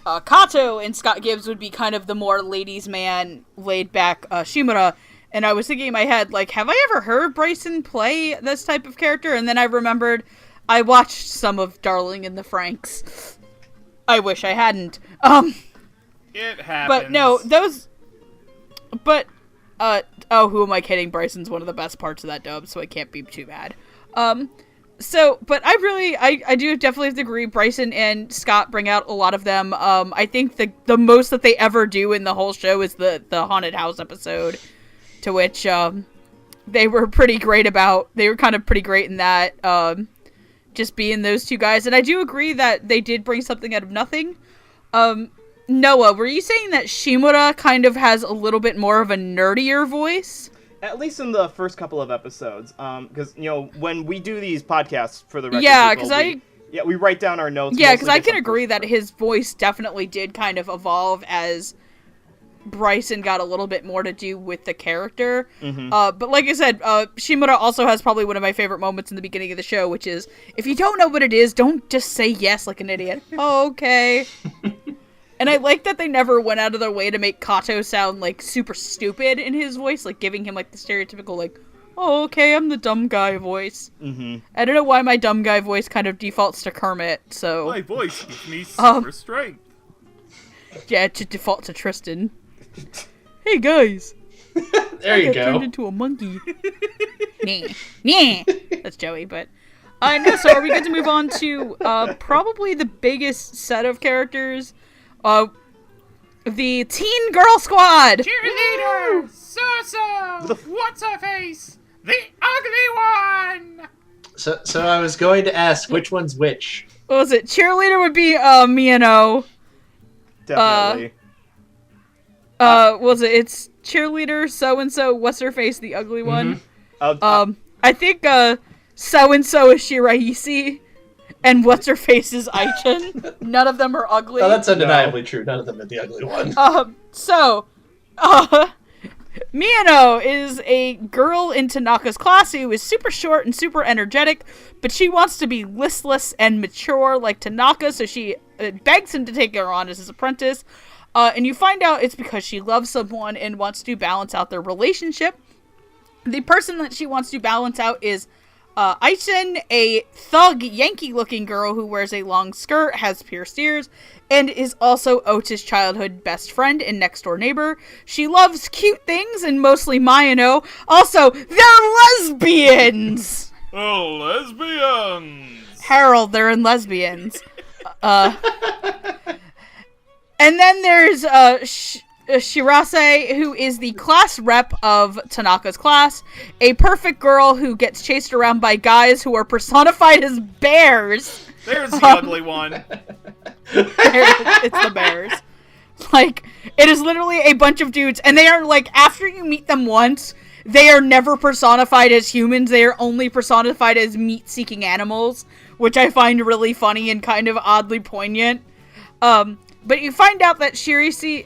C: Kato and Scott Gibbs would be kind of the more ladies' man, laid-back Shimura. And I was thinking in my head, like, have I ever heard Bryson play this type of character? And then I remembered I watched some of Darling in the Franxx. I wish I hadn't.
D: It happens.
C: But no, those... But, who am I kidding? Bryson's one of the best parts of that dub, so I can't be too bad. But I do definitely have to agree, Bryson and Scott bring out a lot of them. I think the most that they ever do in the whole show is the haunted house episode, to which, they were pretty great about. They were kind of pretty great in that, just being those two guys. And I do agree that they did bring something out of nothing. Noah, were you saying that Shimura kind of has a little bit more of a nerdier voice?
B: At least in the first couple of episodes, because when we do these podcasts for the record, we write down our notes.
C: Yeah, because I can agree that his voice definitely did kind of evolve as Bryson got a little bit more to do with the character.
B: Mm-hmm.
C: But like I said, Shimura also has probably one of my favorite moments in the beginning of the show, which is, if you don't know what it is, don't just say yes like an idiot. Oh, okay. And I like that they never went out of their way to make Kato sound, like, super stupid in his voice, like, giving him, like, the stereotypical, like, oh, okay, I'm the dumb guy voice.
B: Mm-hmm.
C: I don't know why my dumb guy voice kind of defaults to Kermit, so...
D: My voice gives me super strength.
C: Yeah, it should default to Tristan. Hey, guys!
E: There you
C: I
E: go.
C: turned into a monkey. Nah. That's Joey, but... no, so are we good to move on to, probably the biggest set of characters... the Teen Girl Squad!
D: Cheerleader! So, what's her face? The ugly one!
E: So I was going to ask, which one's which?
C: What was it? Cheerleader would be, Miyano.
B: Definitely.
C: Was it? It's cheerleader, so-and-so, what's her face, the ugly one? I think, so-and-so is Shiraishi. And what's her face is Aichin. None of them are ugly.
E: Oh, that's undeniably true. None of them are the ugly one.
C: Miyano is a girl in Tanaka's class who is super short and super energetic, but she wants to be listless and mature like Tanaka, so she begs him to take her on as his apprentice. And you find out it's because she loves someone and wants to balance out their relationship. The person that she wants to balance out is Aichin, a thug, Yankee-looking girl who wears a long skirt, has pierced ears, and is also Ota's childhood best friend and next-door neighbor. She loves cute things, and mostly Miyano. Also, they're lesbians!
D: Oh, lesbians!
C: Harold, they're in lesbians. And then there's Shirase, who is the class rep of Tanaka's class, a perfect girl who gets chased around by guys who are personified as bears.
D: There's the ugly one.
C: It's the bears. Like, it is literally a bunch of dudes, and they are, like, after you meet them once, they are never personified as humans, they are only personified as meat-seeking animals, which I find really funny and kind of oddly poignant. But you find out that Shiraishi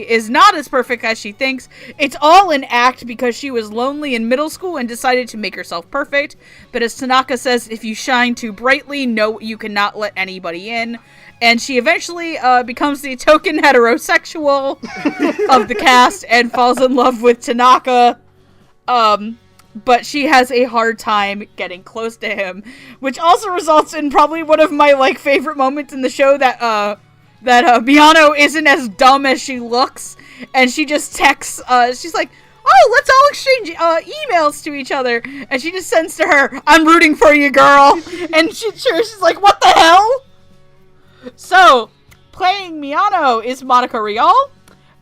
C: is not as perfect as she thinks. It's all an act because she was lonely in middle school and decided to make herself perfect. But as Tanaka says, if you shine too brightly, no, you cannot let anybody in. And she eventually becomes the token heterosexual of the cast and falls in love with Tanaka. But she has a hard time getting close to him, which also results in probably one of my, like, favorite moments in the show that Miyano isn't as dumb as she looks, and she just texts, she's like, oh, let's all exchange emails to each other, and she just sends to her, I'm rooting for you, girl, and she's like, what the hell? So, playing Miyano is Monica Rial.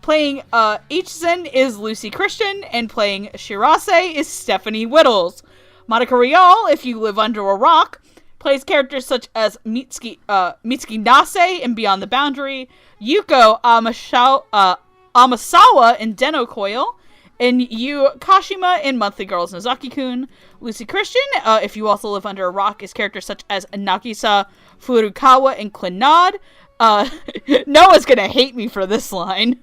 C: Playing Ichizen is Lucy Christian, and playing Shirase is Stephanie Whittles. Monica Rial, if you live under a rock, plays characters such as Mitsuki Nase in Beyond the Boundary, Yuko Amasawa in Den-O Coil, and Yu Kashima in Monthly Girls Nozaki-kun. Lucy Christian, if you also live under a rock, is characters such as Nagisa Furukawa in Clannad. Noah's gonna hate me for this line.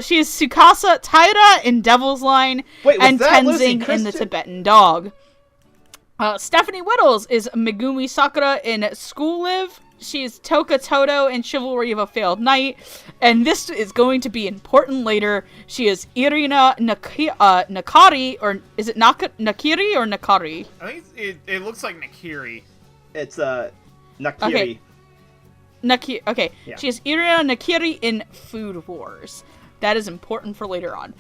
C: She is Tsukasa Taira in Devil's Line, and Tenzing in The Tibetan Dog. Stephanie Whittles is Megumi Sakura in School Live. she's Toka Toto in Chivalry of a Failed Knight, and this is going to be important later. She is Irina Nakari, or is it Nakiri or Nakari?
D: I think it looks like Nakiri.
B: It's Nakiri.
C: Okay. Okay.
B: Yeah.
C: She is Irina Nakiri in Food Wars. That is important for later on.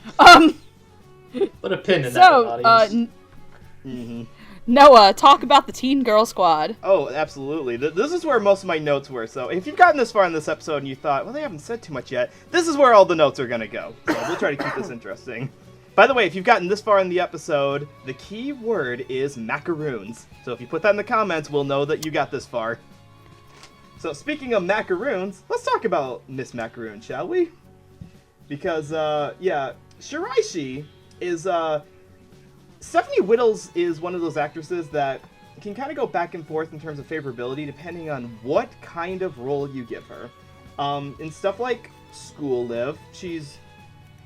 E: Put a pin in that,
C: So,
E: audience.
C: Noah, talk about the Teen Girl Squad.
B: Oh, absolutely. This is where most of my notes were. So if you've gotten this far in this episode and you thought, well, they haven't said too much yet, this is where all the notes are going to go. So we'll try to keep this interesting. By the way, if you've gotten this far in the episode, the key word is macaroons. So if you put that in the comments, we'll know that you got this far. So speaking of macaroons, let's talk about Miss Macaroon, shall we? Because, yeah, Shiraishi is, Stephanie Whittles is one of those actresses that can kind of go back and forth in terms of favorability depending on what kind of role you give her. In stuff like School Live, she's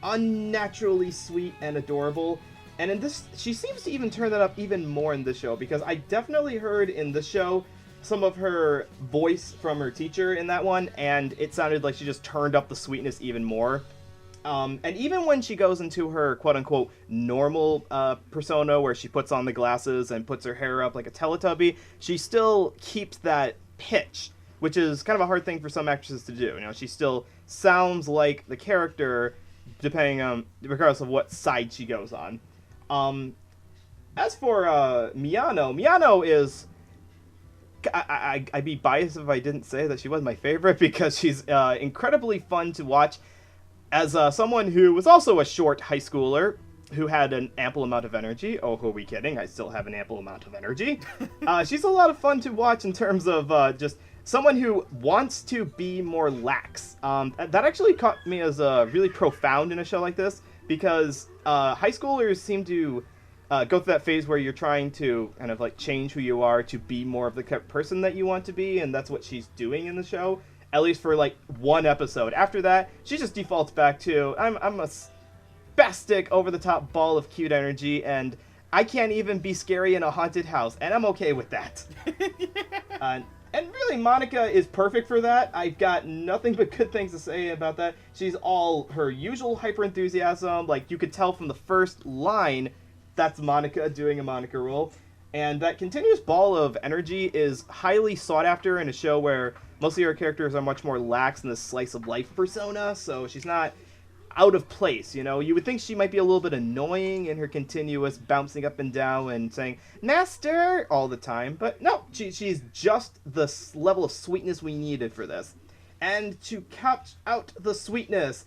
B: unnaturally sweet and adorable, and in this, she seems to even turn that up even more in this show, because I definitely heard in the show some of her voice from her teacher in that one, and it sounded like she just turned up the sweetness even more. And even when she goes into her quote-unquote normal persona, where she puts on the glasses and puts her hair up like a Teletubby, she still keeps that pitch, which is kind of a hard thing for some actresses to do. You know, she still sounds like the character, depending on, regardless of what side she goes on. As for Miyano is... I'd be biased if I didn't say that she was my favorite, because she's incredibly fun to watch. As someone who was also a short high schooler who had an ample amount of energy. Oh, who are we kidding? I still have an ample amount of energy. She's a lot of fun to watch in terms of just someone who wants to be more lax. That actually caught me as really profound in a show like this, because high schoolers seem to go through that phase where you're trying to kind of like change who you are to be more of the person that you want to be, and that's what she's doing in the show. At least for like one episode. After that, she just defaults back to, I'm a spastic, over-the-top ball of cute energy, and I can't even be scary in a haunted house, and I'm okay with that. And really, Monica is perfect for that. I've got nothing but good things to say about that. She's all her usual hyper-enthusiasm. Like, you could tell from the first line, that's Monica doing a Monica role. And that continuous ball of energy is highly sought after in a show where most of her characters are much more lax in this slice of life persona, so she's not out of place, you know? You would think she might be a little bit annoying in her continuous bouncing up and down and saying, "Master!" all the time, but no, she's just the level of sweetness we needed for this. And to couch out the sweetness,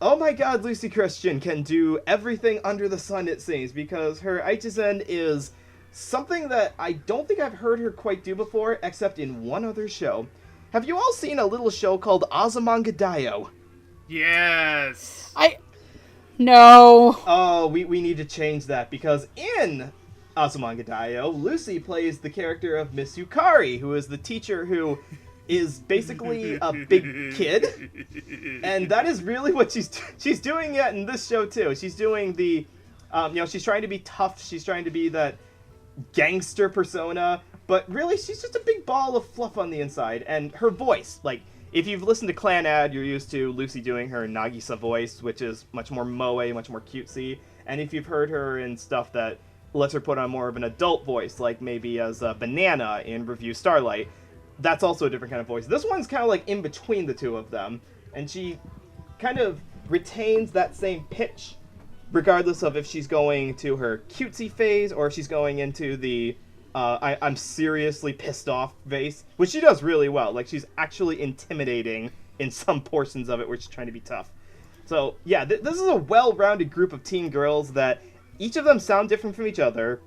B: oh my god, Lucy Christian can do everything under the sun, it seems, because her Aichizen is something that I don't think I've heard her quite do before, except in one other show. Have you all seen a little show called Azumangadaioh?
D: Yes.
C: No.
B: Oh, we need to change that, because in Azumangadaioh, Lucy plays the character of Miss Yukari, who is the teacher who is basically a big kid. And that is really what she's doing it in this show, too. She's doing the, she's trying to be tough, she's trying to be that gangster persona, but really she's just a big ball of fluff on the inside. And her voice, like, if you've listened to Clan Ad, you're used to Lucy doing her Nagisa voice, which is much more moe, much more cutesy. And if you've heard her in stuff that lets her put on more of an adult voice, like maybe as a Banana in Review Starlight, that's also a different kind of voice. This one's kind of like in between the two of them, and she kind of retains that same pitch regardless of if she's going to her cutesy phase or if she's going into the I'm seriously pissed off phase, which she does really well. Like, she's actually intimidating in some portions of it where she's trying to be tough. So yeah, this is a well-rounded group of teen girls that each of them sound different from each other.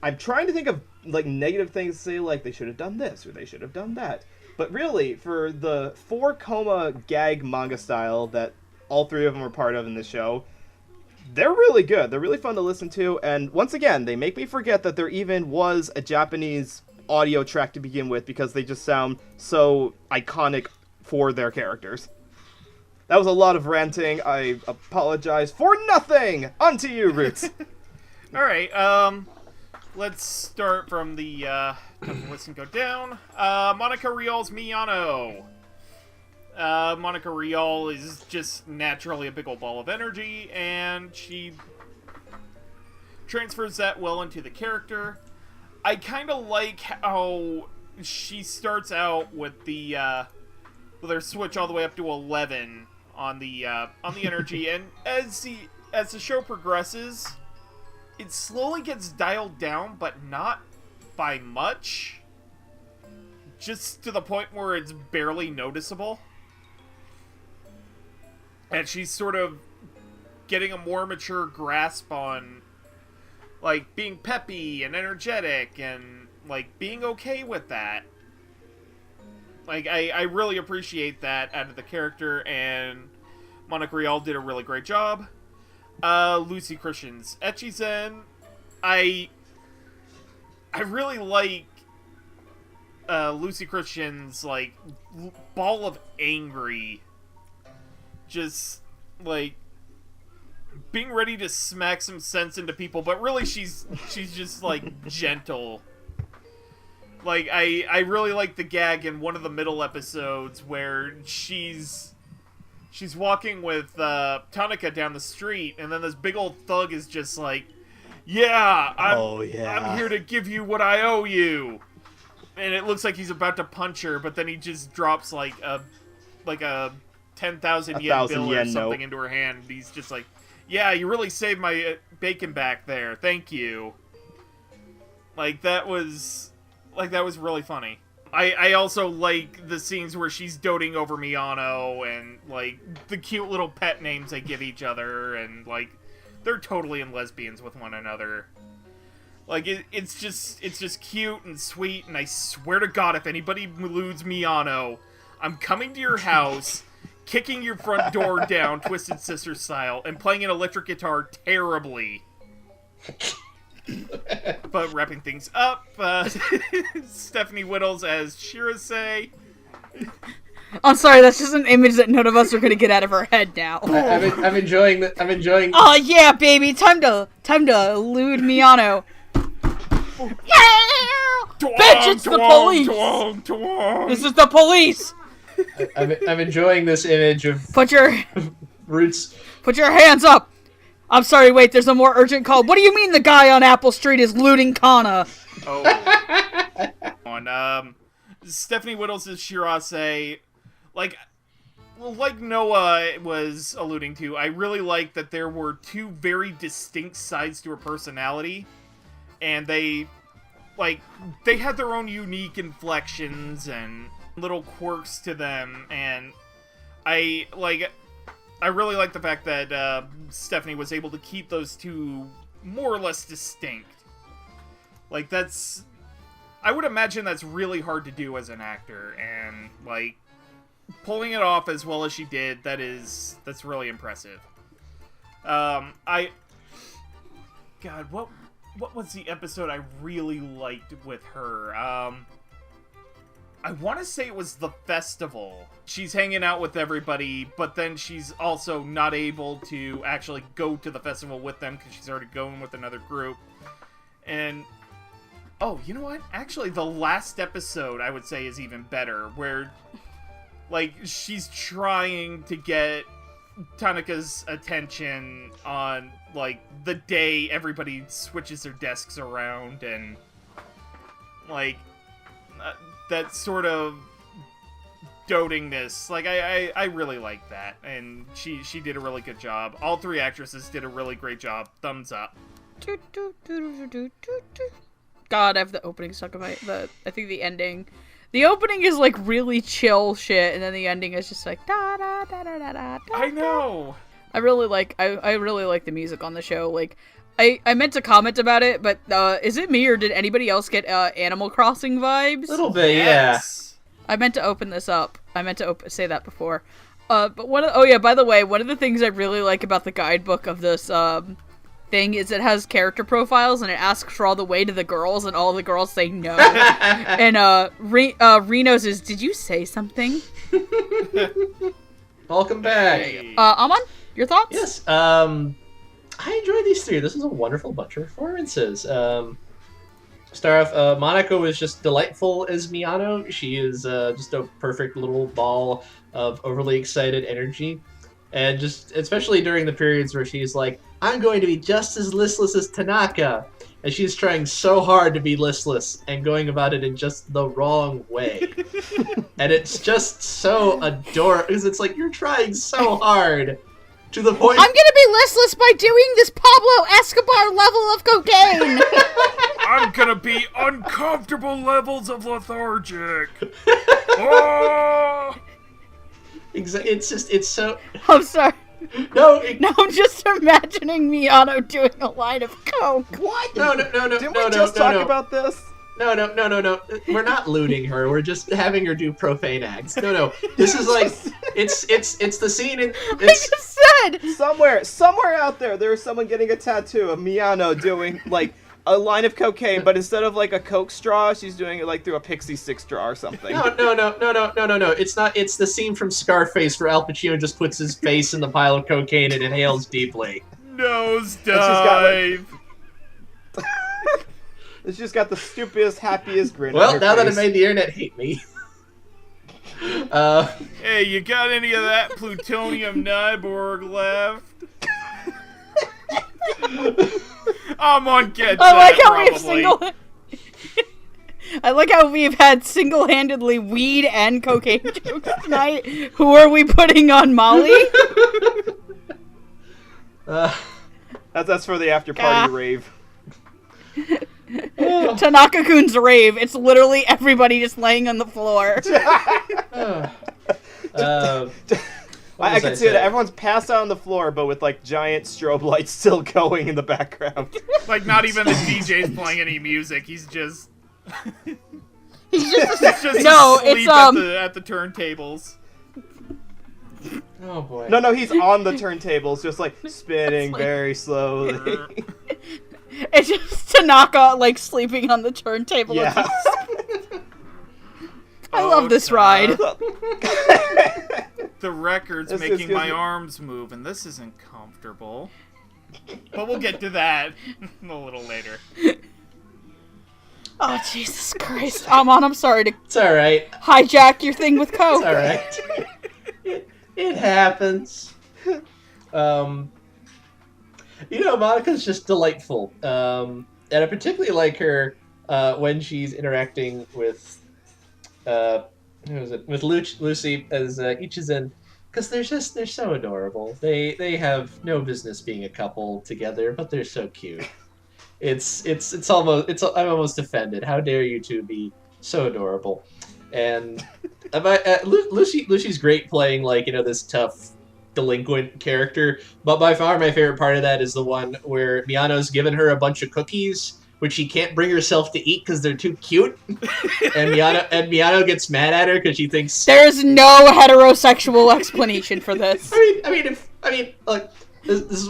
B: I'm trying to think of like negative things to say, like they should have done this or they should have done that. But really, for the 4-coma gag manga style that all three of them are part of in this show, they're really good. They're really fun to listen to. And once again, they make me forget that there even was a Japanese audio track to begin with, because they just sound so iconic for their characters. That was a lot of ranting. I apologize for nothing. On to you, Roots.
D: All right. let's start from the list and go down. Monica Rial's Miyano. Monica Rial is just naturally a big old ball of energy, and she transfers that well into the character. I kind of like how she starts out with the with her switch all the way up to 11 on the energy, and as the show progresses, it slowly gets dialed down, but not by much. Just to the point where it's barely noticeable. And she's sort of getting a more mature grasp on, like, being peppy and energetic and, like, being okay with that. Like, I really appreciate that out of the character, and Monica Rial did a really great job. Lucy Christian's Echizen. I really like Lucy Christian's, like, ball of angry. Just, like, being ready to smack some sense into people, but really she's just, like, gentle. Like, I really like the gag in one of the middle episodes where she's walking with Tanaka down the street, and then this big old thug is just like, I'm here to give you what I owe you. And it looks like he's about to punch her, but then he just drops like a 10,000 yen bill or something into her hand. And he's just like, yeah, you really saved my bacon back there. Thank you. Like, that was really funny. I also like the scenes where she's doting over Miyano and, like, the cute little pet names they give each other, and, like, they're totally in lesbians with one another. Like, it's just cute and sweet, and I swear to God, if anybody eludes Miyano, I'm coming to your house, kicking your front door down, Twisted Sister style, and playing an electric guitar terribly. But wrapping things up, Stephanie Whittles as Shirase.
C: I'm sorry, that's just an image that none of us are gonna get out of our head now.
E: I'm enjoying.
C: Oh yeah, baby, time to elude Miyano. Bitch, it's the police. This is the police.
E: I'm enjoying this image of
C: Put your
E: Roots.
C: Put your hands up. I'm sorry, wait, there's a more urgent call. What do you mean the guy on Apple Street is looting Kana?
D: Stephanie Whittles is Shirase. Like Noah was alluding to, I really like that there were two very distinct sides to her personality, and they had their own unique inflections and little quirks to them, and I really like the fact that Stephanie was able to keep those two more or less distinct. Like, I would imagine that's really hard to do as an actor, and, like, pulling it off as well as she did, that's really impressive. God, what was the episode I really liked with her? I want to say it was the festival. She's hanging out with everybody, but then she's also not able to actually go to the festival with them because she's already going with another group. And, oh, you know what? Actually, the last episode, I would say, is even better, where, like, she's trying to get Tanaka's attention on, like, the day everybody switches their desks around, and, like, that sort of dotingness. Like, I really like that, and she did a really good job. All three actresses did a really great job. Thumbs up.
C: God, I have the opening stuck in my... I think the ending... The opening is, like, really chill shit, and then the ending is just like... Da, da, da, da, da, da,
D: I know!
C: I really like the music on the show. Like, I meant to comment about it, but is it me or did anybody else get Animal Crossing vibes?
E: A little bit,
D: Yes.
C: I meant to open this up. I meant to say that before. But by the way, one of the things I really like about the guidebook of this thing is it has character profiles, and it asks for all the way to the girls, and all the girls say no. And Reno's is, did you say something?
E: Welcome back.
C: Amon, your thoughts?
E: Yes. I enjoyed these three. This is a wonderful bunch of performances. start off, Monaco was just delightful as Miyano. She is just a perfect little ball of overly excited energy. And just, especially during the periods where she's like, I'm going to be just as listless as Tanaka. And she's trying so hard to be listless and going about it in just the wrong way. And it's just so adorable, because it's like, you're trying so hard to the point...
C: I'm gonna be listless by doing this Pablo Escobar level of cocaine!
D: I'm gonna be uncomfortable levels of lethargic. Oh!
E: It's just, it's so...
C: I'm sorry.
E: No,
C: Now I'm just imagining Miyano doing a line of coke.
B: What?
E: No.
B: Didn't we just talk about this?
E: No. We're not looting her. We're just having her do profane acts. No. This is like, it's the scene in...
C: I just said!
B: Somewhere out there is someone getting a tattoo of Miyano doing, like, a line of cocaine, but instead of, like, a Coke straw, she's doing it, like, through a Pixie Stick straw or something.
E: No. It's not. It's the scene from Scarface where Al Pacino just puts his face in the pile of cocaine and inhales deeply.
D: Nosedive.
B: It's just got the stupidest, happiest grin on
E: Well,
B: her
E: now that I
B: face.
E: made the internet hate me.
D: Hey, you got any of that plutonium Nyborg left? Amon gets
C: I like
D: that,
C: how we've
D: probably.
C: I like how we've had single-handedly weed and cocaine jokes tonight. Who are we putting on Molly?
B: That's for the after party rave.
C: Tanaka-kun's rave. It's literally everybody just laying on the floor.
B: I can see that everyone's passed out on the floor, but with like giant strobe lights still going in the background.
D: Like, not even the DJ's playing any music. He's just
C: He's just
D: no,
C: it's
D: at the turntables.
E: Oh boy.
B: No, he's on the turntables, just like spinning very slowly.
C: It's just Tanaka like sleeping on the turntable.
B: Yeah.
C: I love this ride.
D: The record's
B: This is
D: making
B: good.
D: my arms move, and this isn't comfortable. But we'll get to that a little later.
C: Oh Jesus Christ! Amon, I'm sorry to
E: It's alright.
C: hijack your thing with coke.
E: It's alright. It happens. Monica's just delightful. And I particularly like her when she's interacting with with Lucy as Ichizen, because they're so adorable. They have no business being a couple together, but they're so cute. I'm almost offended. How dare you two be so adorable? And Lucy's great playing this tough delinquent character, but by far my favorite part of that is the one where Miyano's given her a bunch of cookies which she can't bring herself to eat because they're too cute, and Miyano gets mad at her because she thinks
C: There is no heterosexual explanation for this.
E: Look, this is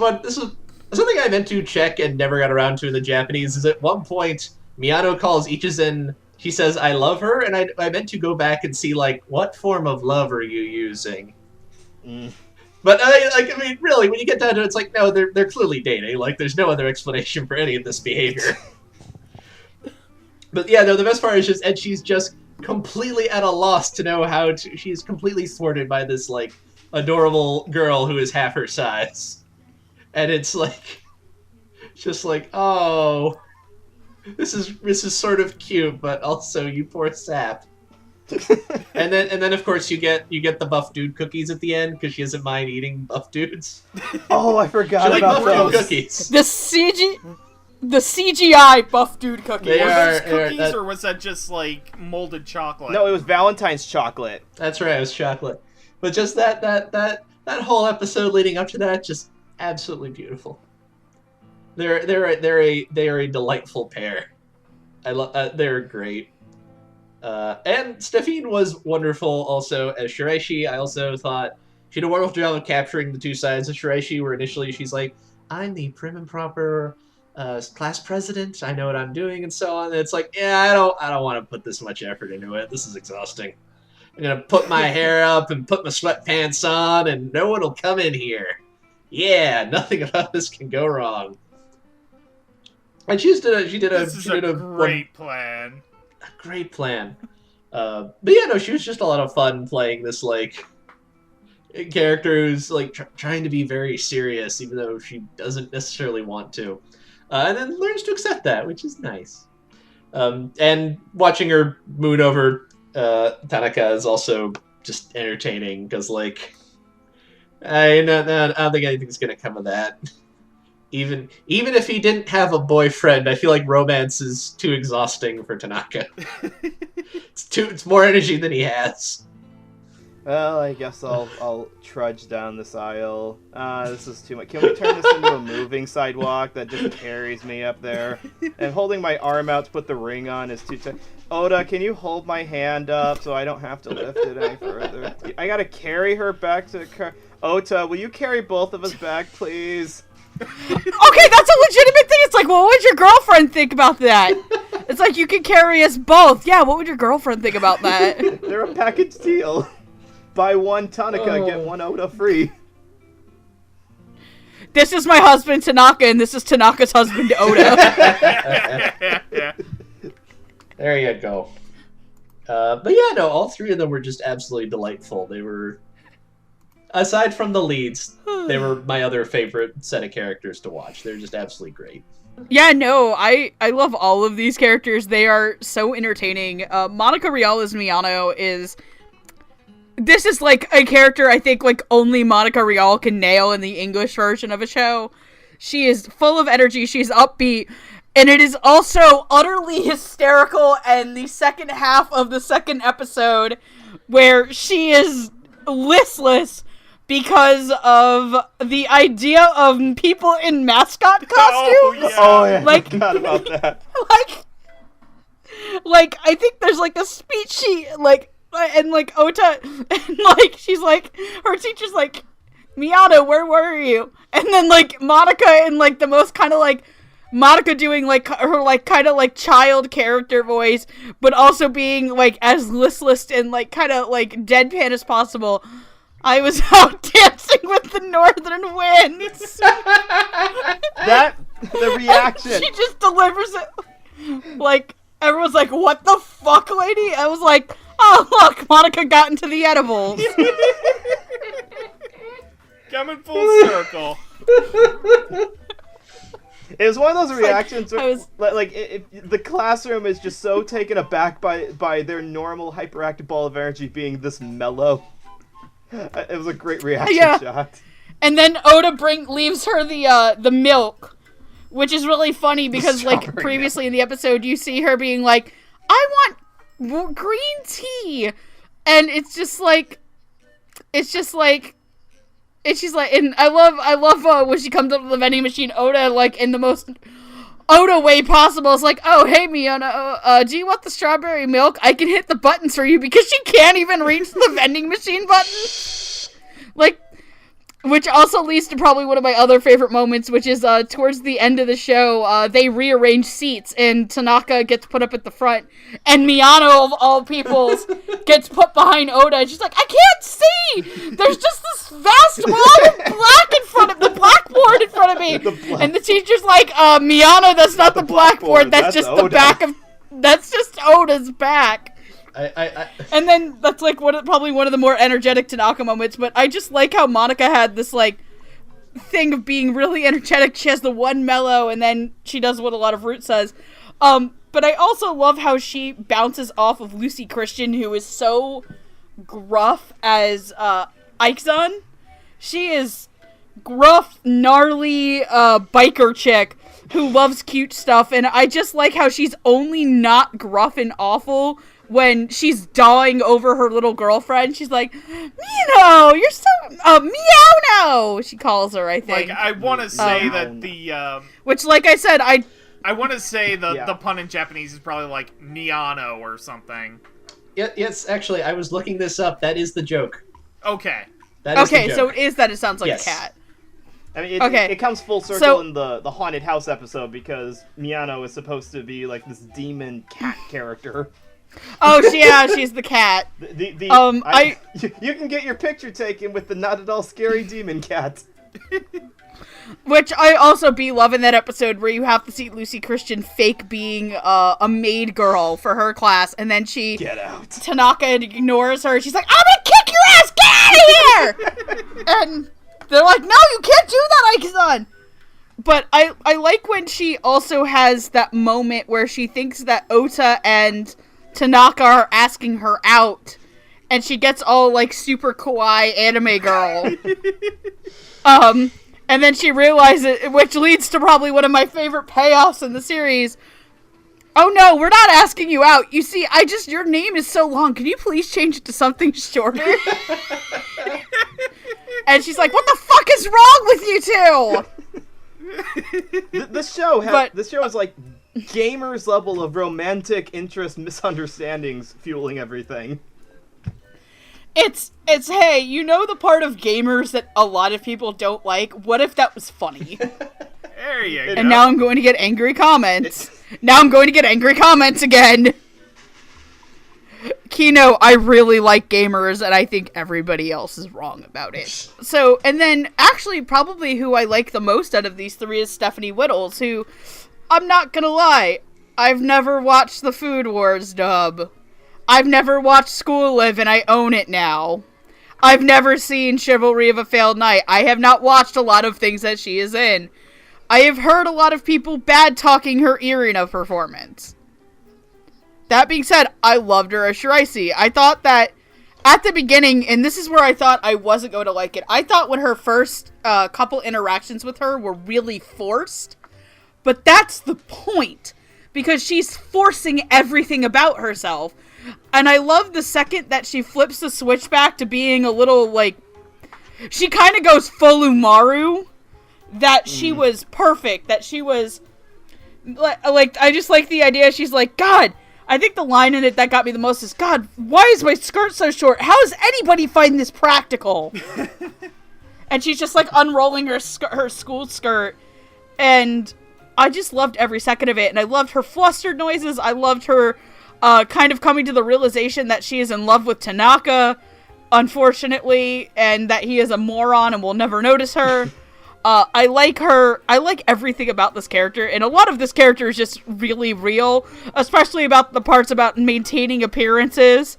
E: something I meant to check and never got around to in the Japanese. Is at one point Miyano calls Ichizen. She says, "I love her," and I meant to go back and see what form of love are you using? But really, when you get down to it, it's no, they're clearly dating. There's no other explanation for any of this behavior. But yeah, no, the best part is and she's just completely at a loss to know how to. She's completely thwarted by this adorable girl who is half her size, and it's just oh, this is sort of cute, but also you poor sap. and then of course you get the buff dude cookies at the end because she doesn't mind eating buff dudes.
B: Oh, I forgot
E: She
B: about
E: buff dude
B: those.
E: cookies.
C: The CGI buff dude cookie.
E: They
D: Were
E: are-
D: those
E: they are-
D: cookies, or was that just molded chocolate?
B: No, it was Valentine's chocolate.
E: That's right, it was chocolate. But just that whole episode leading up to that, just absolutely beautiful. They're a delightful pair. They're great. And Stephine was wonderful also as Shiraishi. I also thought she did a wonderful job of capturing the two sides of Shiraishi, where initially she's like, I'm the prim and proper class president, I know what I'm doing, and so on. And it's I don't want to put this much effort into it. This is exhausting. I'm gonna put my hair up and put my sweatpants on, and no one will come in here. Yeah, nothing about this can go wrong. And she did
D: a great plan.
E: A great plan. But yeah, no, she was just a lot of fun playing this, like, character who's, like, trying to be very serious, even though she doesn't necessarily want to. And then learns to accept that, which is nice. And watching her moon over Tanaka is also just entertaining, because, like, I don't think anything's going to come of that. Even if he didn't have a boyfriend, I feel like romance is too exhausting for Tanaka. It's more energy than he has.
B: Well, I guess I'll trudge down this aisle. This is too much. Can we turn this into a moving sidewalk that just carries me up there? And holding my arm out to put the ring on is too tight. Oda, can you hold my hand up so I don't have to lift it any further? I gotta carry her back to the car. Ota, will you carry both of us back, please?
C: Okay, that's a legitimate thing. It's like, well, what would your girlfriend think about that? It's like, you can carry us both. Yeah, what would your girlfriend think about that?
B: They're a package deal. Buy one Tanaka, get one Oda free.
C: This is my husband, Tanaka, and this is Tanaka's husband, Oda.
E: There you go. But yeah, no, all three of them were just absolutely delightful. They were, aside from the leads, they were my other favorite set of characters to watch. They're just absolutely great.
C: Yeah, no, I love all of these characters. They are so entertaining. Monica Rial's Miyano is... This is, like, a character I think, like, only Monica Rial can nail in the English version of a show. She is full of energy, she's upbeat, and it is also utterly hysterical in the second half of the second episode, where she is listless because of the idea of people in mascot costumes.
B: Oh, yeah.
C: Like,
B: I forgot about that.
C: Like, I think there's, like, a speech sheet, like, and, like, Ota, and, like, she's, like, her teacher's, like, Miyano, where were you? And then, like, Monica in, like, the most kind of, like, Monica doing, like, her, like, kind of, like, child character voice, but also being, like, as listless and, like, kind of, like, deadpan as possible. I was out dancing with the northern wind.
B: The reaction.
C: She just delivers it. Like, everyone's like, what the fuck, lady? I was like... Oh, look, Monica got into the edibles.
D: Coming full circle.
B: It was one of those reactions
C: like,
B: where, the classroom is just so taken aback by their normal hyperactive ball of energy being this mellow. It was a great reaction shot.
C: And then Oda leaves her the milk, which is really funny because, like, previously in the episode, you see her being like, I want green tea, and it's just like, and I love when she comes up to the vending machine, Oda, like, in the most Oda way possible, is like, oh, hey, Miyano, do you want the strawberry milk? I can hit the buttons for you, because she can't even reach the vending machine button. Like, which also leads to probably one of my other favorite moments, which is towards the end of the show, they rearrange seats, and Tanaka gets put up at the front, and Miyano, of all peoples, gets put behind Oda, and she's like, I can't see! There's just this vast wall of the blackboard in front of me! And the teacher's like, Miyano, that's not the blackboard, that's just
B: Oda.
C: the back of... That's just Oda's back. And then that's like probably one of the more energetic Tanaka moments, but I just like how Monica had this like thing of being really energetic. She has the one mellow, and then she does what a lot of Root says. But I also love how she bounces off of Lucy Christian, who is so gruff as Ikeson. She is gruff, gnarly biker chick who loves cute stuff, and I just like how she's only not gruff and awful when she's dawing over her little girlfriend. She's like, Mino, you're so... Meow-no, she calls her, I think.
D: Like, I want to say that the...
C: which, like I said,
D: I want to say the pun in Japanese is probably like Niano or something.
E: Yes, actually, I was looking this up. That is the joke.
D: Okay.
E: That is the joke.
C: So it is that it sounds like a cat.
B: I mean, it comes full circle in the haunted house episode, because Miyano is supposed to be like this demon cat character.
C: Oh, she's the cat.
B: You can get your picture taken with the not at all scary demon cat.
C: Which I also be loving that episode where you have to see Lucy Christian fake being a maid girl for her class, and then she
B: Get out.
C: Tanaka ignores her. She's like, "I'm gonna kick your ass! Get out of here!" And they're like, "No, you can't do that, Ike-san." But I like when she also has that moment where she thinks that Ota and Tanaka are asking her out, and she gets all like super kawaii anime girl. And then she realizes, which leads to probably one of my favorite payoffs in the series. "Oh no, we're not asking you out. You see, your name is so long. Can you please change it to something shorter?" And she's like, "What the fuck is wrong with you two?"
B: This show is like gamers level of romantic interest misunderstandings fueling everything.
C: It's hey, you know the part of gamers that a lot of people don't like? What if that was funny?
D: There you go.
C: And now I'm going to get angry comments. Now I'm going to get angry comments again. Kino, I really like gamers, and I think everybody else is wrong about it. So, and then, actually, probably who I like the most out of these three is Stephanie Whittles, who, I'm not gonna lie, I've never watched the Food Wars dub. I've never watched School Live, and I own it now. I've never seen Chivalry of a Failed Knight. I have not watched a lot of things that she is in. I have heard a lot of people bad-talking her Irina performance. That being said, I loved her as Shiraisi. I thought that, at the beginning, and this is where I thought I wasn't going to like it, I thought when her first couple interactions with her were really forced, but that's the point, because she's forcing everything about herself. And I love the second that she flips the switch back to being a little, like, she kind of goes full Umaru, that she was perfect, that she was, like, I just like the idea, she's like, "God," I think the line in it that got me the most is, "God, why is my skirt so short? How does anybody find this practical?" And she's just, like, unrolling her school skirt, and I just loved every second of it, and I loved her flustered noises, I loved her kind of coming to the realization that she is in love with Tanaka, unfortunately, and that he is a moron and will never notice her. I like her. I like everything about this character, and a lot of this character is just really real, especially about the parts about maintaining appearances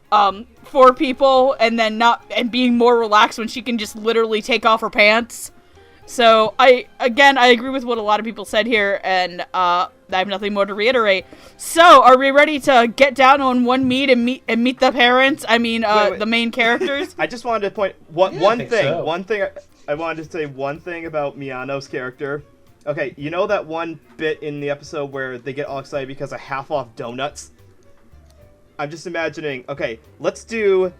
C: for people, and then being more relaxed when she can just literally take off her pants. So, I agree with what a lot of people said here, and I have nothing more to reiterate. So, are we ready to get down on one meet and meet the parents? I mean,
B: Wait.
C: the main characters?
B: I just wanted to point one thing. I wanted to say one thing about Miyano's character. Okay, you know that one bit in the episode where they get all excited because of half-off donuts? I'm just imagining, okay, let's do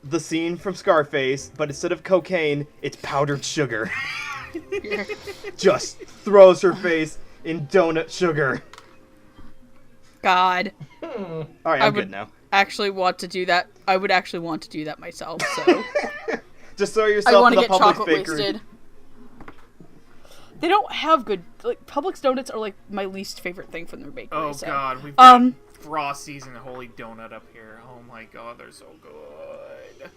B: the scene from Scarface, but instead of cocaine, it's powdered sugar. Just throws her face in donut sugar.
C: God.
B: Alright, I'm good now.
C: Actually want to do that. I would actually want to do that myself, so.
B: Just throw
C: I
B: yourself
C: want
B: in
C: to
B: the
C: get
B: Publix
C: chocolate
B: bakery.
C: wasted. They don't have good, like, Publix donuts are, like, my least favorite thing from their bakery.
D: Oh
C: so.
D: God, we've got Frosties and Holy Donut up here. Oh my God, they're so good.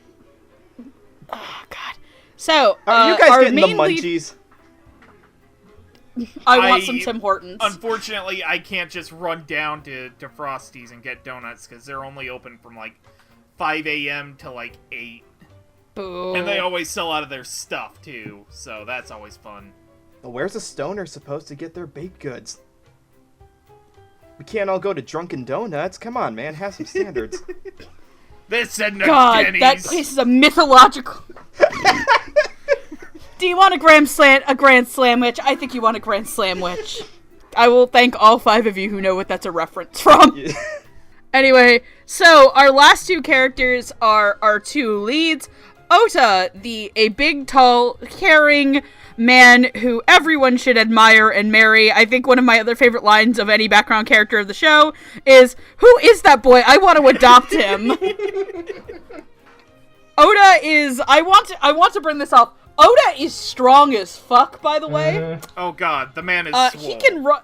C: Oh God. So,
B: Are you guys
C: our
B: getting the
C: main lead-
B: munchies?
C: I want some Tim Hortons.
D: Unfortunately, I can't just run down to Frosties and get donuts because they're only open from like 5 a.m. to like 8.
C: Boo.
D: And they always sell out of their stuff too, so that's always fun.
B: Well, where's a stoner supposed to get their baked goods? We can't all go to Drunken Donuts. Come on, man, have some standards.
D: This said no
C: God,
D: Denny's.
C: that place is a mythological. Do you want a Grand Slamwich? I think you want a Grand Slamwich. I will thank all 5 of you who know what that's a reference from.
B: Yeah.
C: Anyway, so our last 2 characters are our 2 leads. Ota, a big, tall, caring man who everyone should admire and marry. I think one of my other favorite lines of any background character of the show is, "Who is that boy? I want to adopt him." Ota is, I want to bring this up. Ota is strong as fuck, by the way.
D: Oh God, the man is swole.
C: He can run.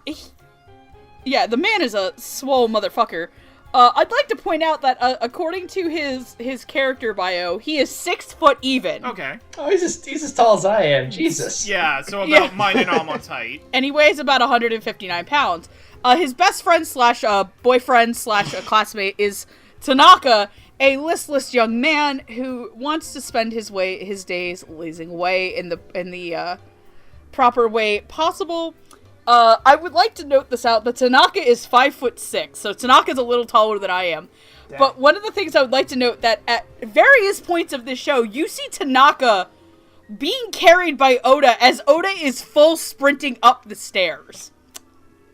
C: Yeah, the man is a swole motherfucker. I'd like to point out that according to his character bio, he is 6 foot even.
D: Okay.
E: Oh, he's as tall as I am. Jesus.
D: Yeah, so about mine and Amon's height.
C: And he weighs about 159 pounds. His best friend slash boyfriend slash classmate is Tanaka, a listless young man who wants to spend his days lazing away in the proper way possible. I would like to note this out, that Tanaka is 5'6", so Tanaka's a little taller than I am. Damn. But one of the things I would like to note, that at various points of this show, you see Tanaka being carried by Oda as Oda is full sprinting up the stairs.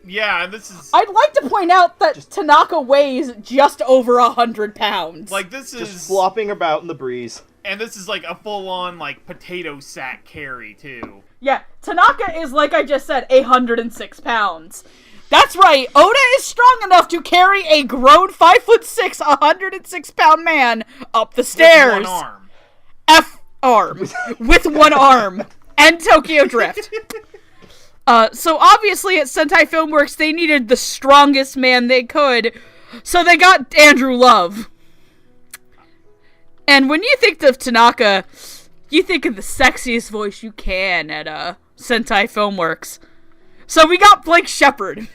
D: Yeah, this is...
C: I'd like to point out that Tanaka weighs just over 100 pounds.
D: Like, this is...
B: Just flopping about in the breeze.
D: And this is like a full-on, like, potato sack carry, too.
C: Yeah, Tanaka is, like I just said, 106 pounds. That's right, Oda is strong enough to carry a grown 5'6", 106-pound man up the stairs.
D: With one arm.
C: F-arm. With one arm. And Tokyo Drift. So obviously at Sentai Filmworks, they needed the strongest man they could, so they got Andrew Love. And when you think of Tanaka, you think of the sexiest voice you can at Sentai Filmworks. So we got Blake Shepard.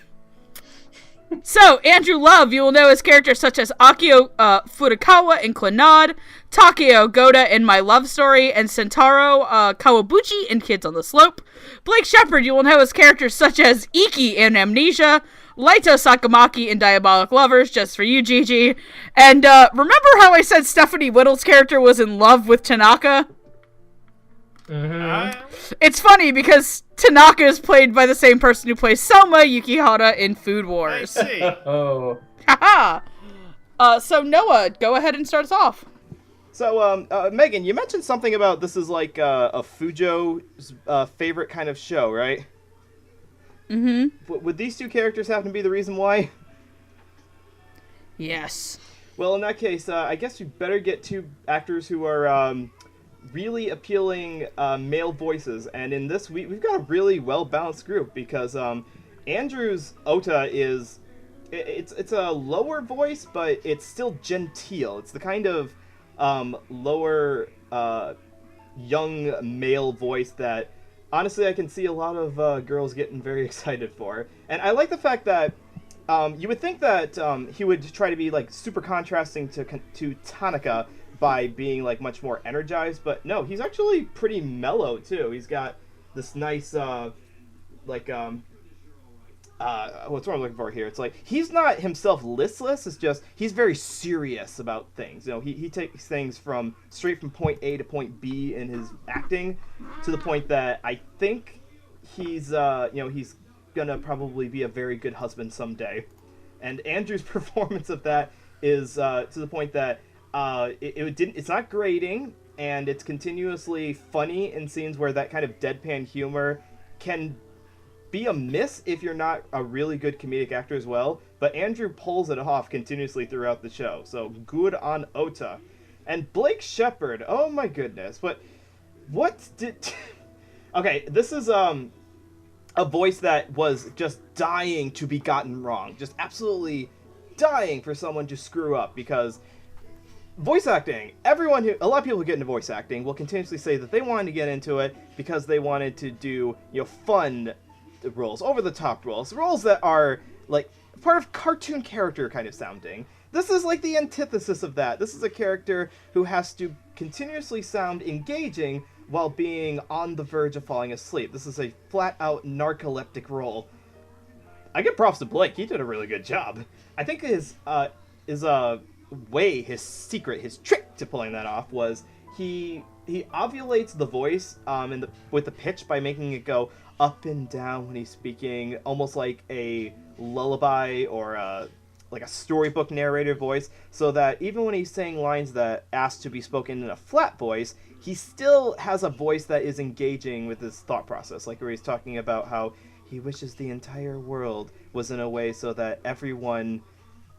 C: So, Andrew Love, you will know his characters such as Akio Furukawa in Clannad, Takeo Goda in My Love Story, and Sentaro Kawabuchi in Kids on the Slope. Blake Shepard, you will know his characters such as Iki in Amnesia, Laito Sakamaki in Diabolic Lovers, just for you, Gigi. And remember how I said Stephanie Whittle's character was in love with Tanaka?
E: Mm-hmm.
C: It's funny because Tanaka is played by the same person who plays Selma Yukihara in Food Wars.
D: I see.
E: Oh.
C: Haha! So Noah, go ahead and start us off.
B: So, Megan, you mentioned something about this is like a Fujo's favorite kind of show, right?
C: Mm-hmm.
B: Would these two characters happen to be the reason why?
C: Yes.
B: Well, in that case, I guess we better get two actors who are really appealing male voices. And in this, we've got a really well-balanced group because Andrew's Ota is... It's a lower voice, but it's still genteel. It's the kind of lower young male voice that honestly I can see a lot of girls getting very excited for. And I like the fact that you would think that he would try to be like super contrasting to Tanaka by being like much more energized, but no, he's actually pretty mellow too. He's got this nice what's what I'm looking for here? It's like he's not himself listless. It's just he's very serious about things. You know, he takes things straight from point A to point B in his acting, to the point that I think he's he's gonna probably be a very good husband someday. And Andrew's performance of that is to the point that it's not grating, and it's continuously funny in scenes where that kind of deadpan humor can be a miss if you're not a really good comedic actor as well, but Andrew pulls it off continuously throughout the show, so good on Ota. And Blake Shepard, oh my goodness, okay, this is a voice that was just dying to be gotten wrong, just absolutely dying for someone to screw up, because voice acting, a lot of people who get into voice acting will continuously say that they wanted to get into it because they wanted to do, fun roles, over-the-top roles that are like part of cartoon character kind of sounding. This is like the antithesis of that. This is a character who has to continuously sound engaging while being on the verge of falling asleep. This is a flat-out narcoleptic role. I give props to Blake. He did a really good job. I think his secret, his trick to pulling that off was he ovulates the voice with the pitch by making it go up and down when he's speaking, almost like a lullaby or like a storybook narrator voice, so that even when he's saying lines that ask to be spoken in a flat voice, he still has a voice that is engaging with his thought process, like where he's talking about how he wishes the entire world was in a way so that everyone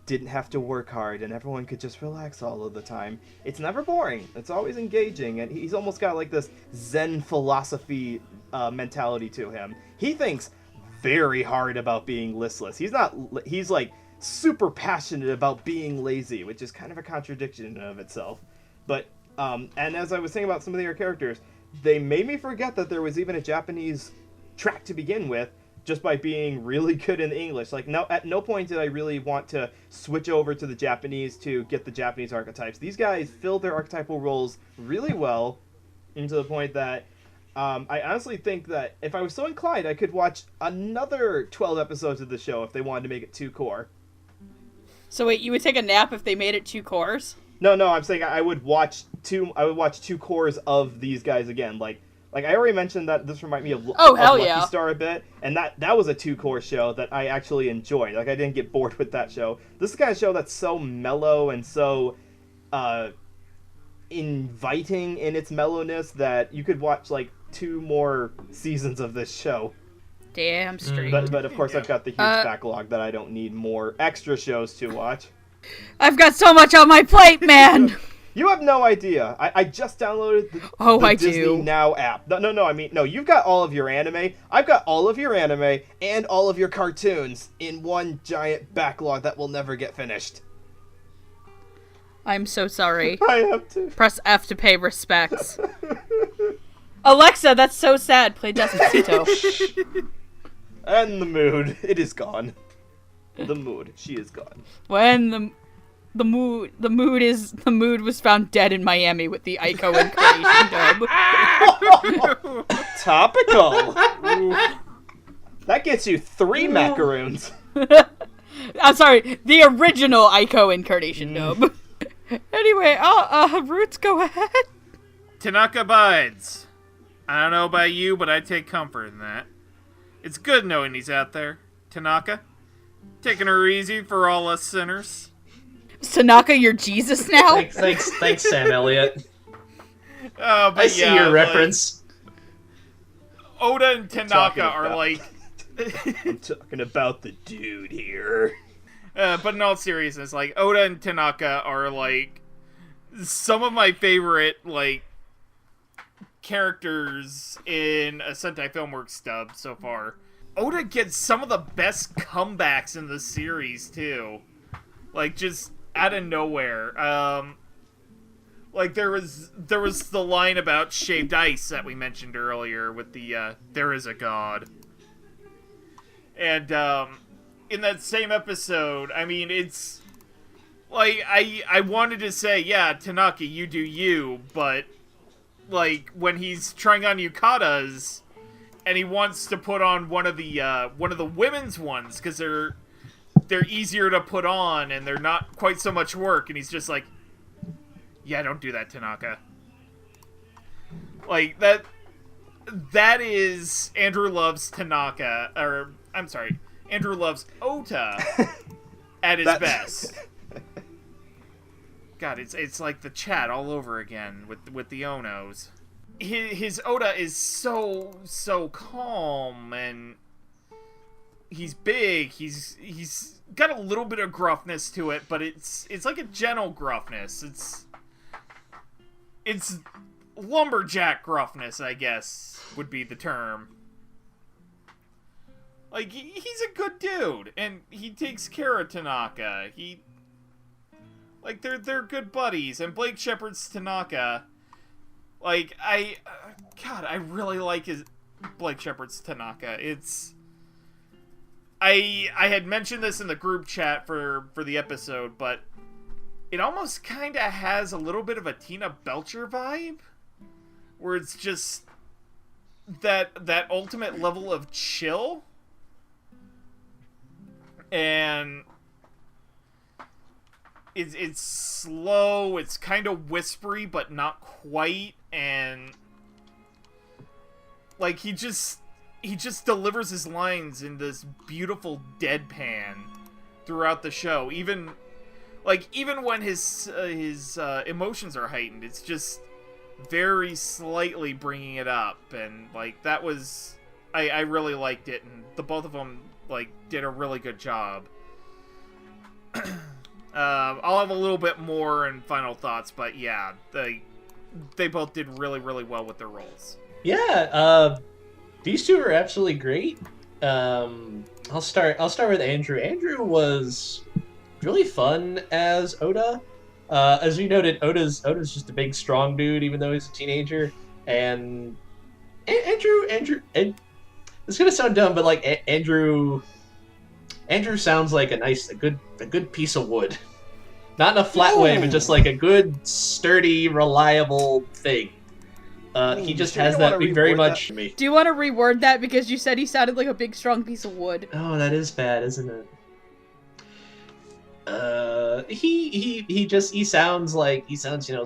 B: didn't have to work hard and everyone could just relax all of the time. It's never boring. It's always engaging, and he's almost got like this Zen philosophy mentality to him. He thinks very hard about being listless. He's like super passionate about being lazy, which is kind of a contradiction in and of itself. But and as I was saying about some of their characters, they made me forget that there was even a Japanese track to begin with, just by being really good in English. Like, no, at no point did I really want to switch over to the Japanese to get the Japanese archetypes. These guys filled their archetypal roles really well, and to the point that I honestly think that if I was so inclined, I could watch another 12 episodes of the show if they wanted to make it 2 core.
C: So wait, you would take a nap if they made it 2 cores?
B: No, I'm saying I would watch 2 cores of these guys again. Like I already mentioned that this reminded me of,
C: hell
B: Lucky
C: yeah.
B: Star a bit, and that was a 2-core show that I actually enjoyed. Like, I didn't get bored with that show. This is the kind of show that's so mellow and so inviting in its mellowness that you could watch like 2 more seasons of this show.
C: Damn straight.
B: But of course I've got the huge backlog that I don't need more extra shows to watch.
C: I've got so much on my plate, man!
B: You have no idea. I just downloaded the
C: I
B: Disney
C: do.
B: Now app. No, I mean, no, you've got all of your anime. I've got all of your anime and all of your cartoons in one giant backlog that will never get finished.
C: I'm so sorry.
B: I have to.
C: Press F to pay respects. Alexa, that's so sad. Play Despacito.
B: And the mood. It is gone. The mood. She is gone.
C: When the mood was found dead in Miami with the Aiko incarnation dub.
B: Topical. That gets you 3 macaroons.
C: I'm sorry, the original Aiko incarnation dub. Anyway, Roots, go ahead.
D: Tanaka bides. I don't know about you, but I take comfort in that. It's good knowing he's out there. Tanaka, taking her easy for all us sinners.
C: Is Tanaka your Jesus now?
E: Thanks, Sam Elliott.
D: But
E: I see your reference.
D: Oda and Tanaka are like...
B: I'm talking about the dude here.
D: But in all seriousness, like, Oda and Tanaka are, like, some of my favorite, like, characters in a Sentai Filmworks dub so far. Oda gets some of the best comebacks in the series, too. Like, just out of nowhere. Like, there was the line about shaved ice that we mentioned earlier with the, there is a god. And, in that same episode, I mean, it's, like, I wanted to say, yeah, Tanaka, you do you, but, like, when he's trying on yukatas, and he wants to put on one of the women's ones, because they're easier to put on, and they're not quite so much work, and he's just like, yeah, don't do that, Tanaka. Like, that is Andrew Loves Tanaka, or, I'm sorry, Andrew Loves Ota at his best. God, it's like the chat all over again with the Onos. His Ota is so calm, and he's big. He's got a little bit of gruffness to it, but it's like a gentle gruffness. It's lumberjack gruffness, I guess, would be the term. Like, he's a good dude, and he takes care of Tanaka. Like, they're good buddies, and Blake Shepard's Tanaka. Like, I really like Blake Shepard's Tanaka. I had mentioned this in the group chat for the episode, but it almost kind of has a little bit of a Tina Belcher vibe, where it's just that ultimate level of chill. And it's slow, it's kind of whispery, but not quite, and like he just delivers his lines in this beautiful deadpan throughout the show. Even when his emotions are heightened, it's just very slightly bringing it up, and like that was I really liked it, and the both of them like did a really good job. I'll have a little bit more in final thoughts, but yeah, they both did really, really well with their roles.
E: Yeah, these two are absolutely great. I'll start with Andrew. Andrew was really fun as Oda. As you noted, Oda's just a big, strong dude, even though he's a teenager. And Andrew, it's gonna sound dumb, but like Andrew sounds like a good piece of wood, not in a flat way, but just like a good, sturdy, reliable thing. He just has that very much to me.
C: Do you want to reword that because you said he sounded like a big, strong piece of wood?
E: Oh, that is bad, isn't it? He sounds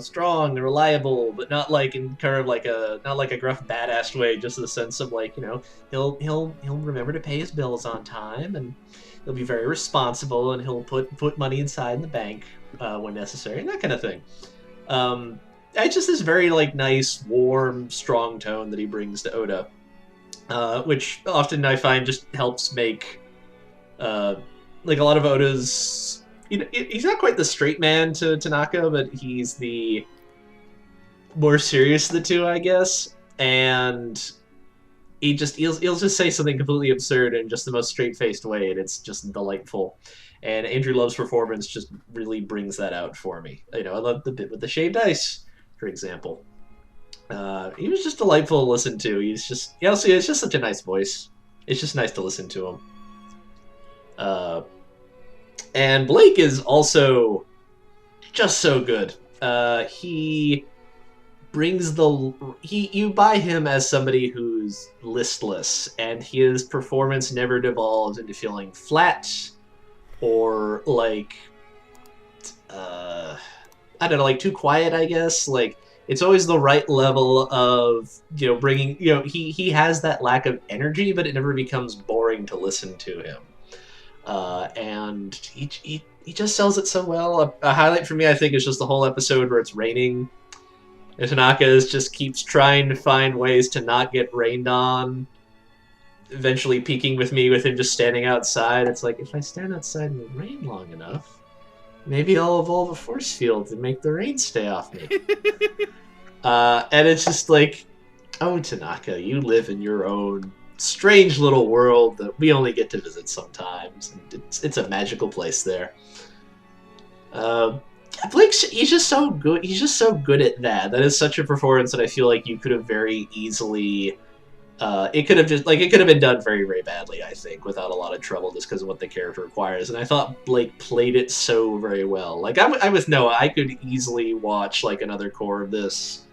E: strong and reliable, but not like in kind of like not like a gruff badass way, just in the sense of like, he'll remember to pay his bills on time, and he'll be very responsible, and he'll put money inside in the bank when necessary, and that kind of thing. It's just this very like nice, warm, strong tone that he brings to Oda, which often I find just helps make like a lot of Oda's. He's not quite the straight man to Tanaka, but he's the more serious of the two, I guess. And he'll just say something completely absurd in just the most straight-faced way, and it's just delightful. And Andrew Love's performance just really brings that out for me. I love the bit with the shaved ice, for example. He was just delightful to listen to. He's just, it's just such a nice voice. It's just nice to listen to him. And Blake is also just so good. He brings you buy him as somebody who's listless, and his performance never devolves into feeling flat or like, I don't know, like too quiet, I guess. Like, it's always the right level of, bringing, he has that lack of energy, but it never becomes boring to listen to him. And he just sells it so well. A highlight for me, I think, is just the whole episode where it's raining. And Tanaka just keeps trying to find ways to not get rained on. Eventually peaking with me with him just standing outside. It's like, if I stand outside in the rain long enough, maybe I'll evolve a force field to make the rain stay off me. And it's just like, oh, Tanaka, you live in your own strange little world that we only get to visit sometimes. It's a magical place there. Blake, he's just so good. He's just so good at that. That is such a performance that I feel like you could have very easily. It could have been done very, very badly, I think, without a lot of trouble, just because of what the character requires. And I thought Blake played it so very well. Like I'm with Noah. I could easily watch like another core of this.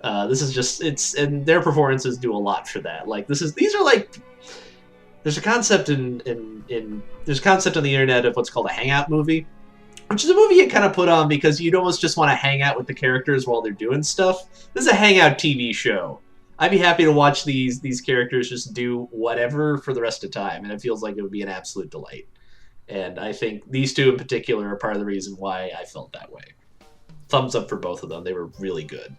E: This is just and their performances do a lot for that. Like these are like, there's a concept on the internet of what's called a hangout movie, which is a movie you kind of put on because you'd almost just want to hang out with the characters while they're doing stuff. This is a hangout TV show. I'd be happy to watch these characters just do whatever for the rest of the time, and it feels like it would be an absolute delight. And I think these two in particular are part of the reason why I felt that way. Thumbs up for both of them. They were really good.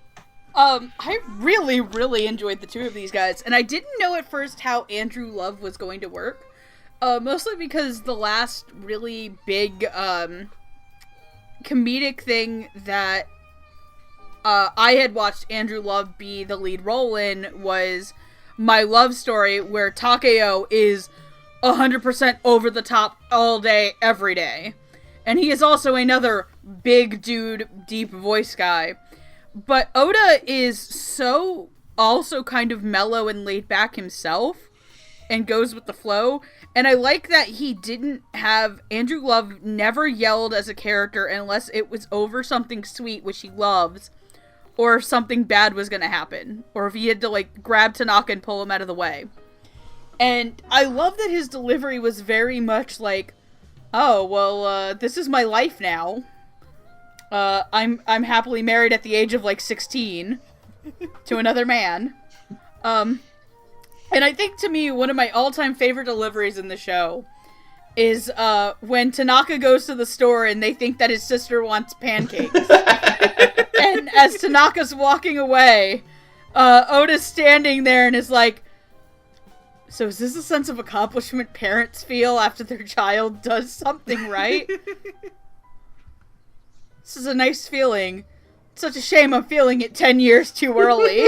C: I really, really enjoyed the two of these guys, and I didn't know at first how Andrew Love was going to work, mostly because the last really big, comedic thing that, I had watched Andrew Love be the lead role in was My Love Story, where Takeo is 100% over the top all day, every day. And he is also another big dude, deep voice guy. But Oda is so also kind of mellow and laid back himself and goes with the flow. And I like that he didn't have... Andrew Love never yelled as a character unless it was over something sweet, which he loves, or if something bad was going to happen, or if he had to like grab Tanaka and pull him out of the way. And I love that his delivery was very much like, oh, well, this is my life now. I'm happily married at the age of like 16 to another man. And I think to me, one of my all-time favorite deliveries in the show is when Tanaka goes to the store and they think that his sister wants pancakes. And as Tanaka's walking away, Oda's standing there and is like, so is this a sense of accomplishment parents feel after their child does something right? This is a nice feeling. It's such a shame I'm feeling it 10 years too early.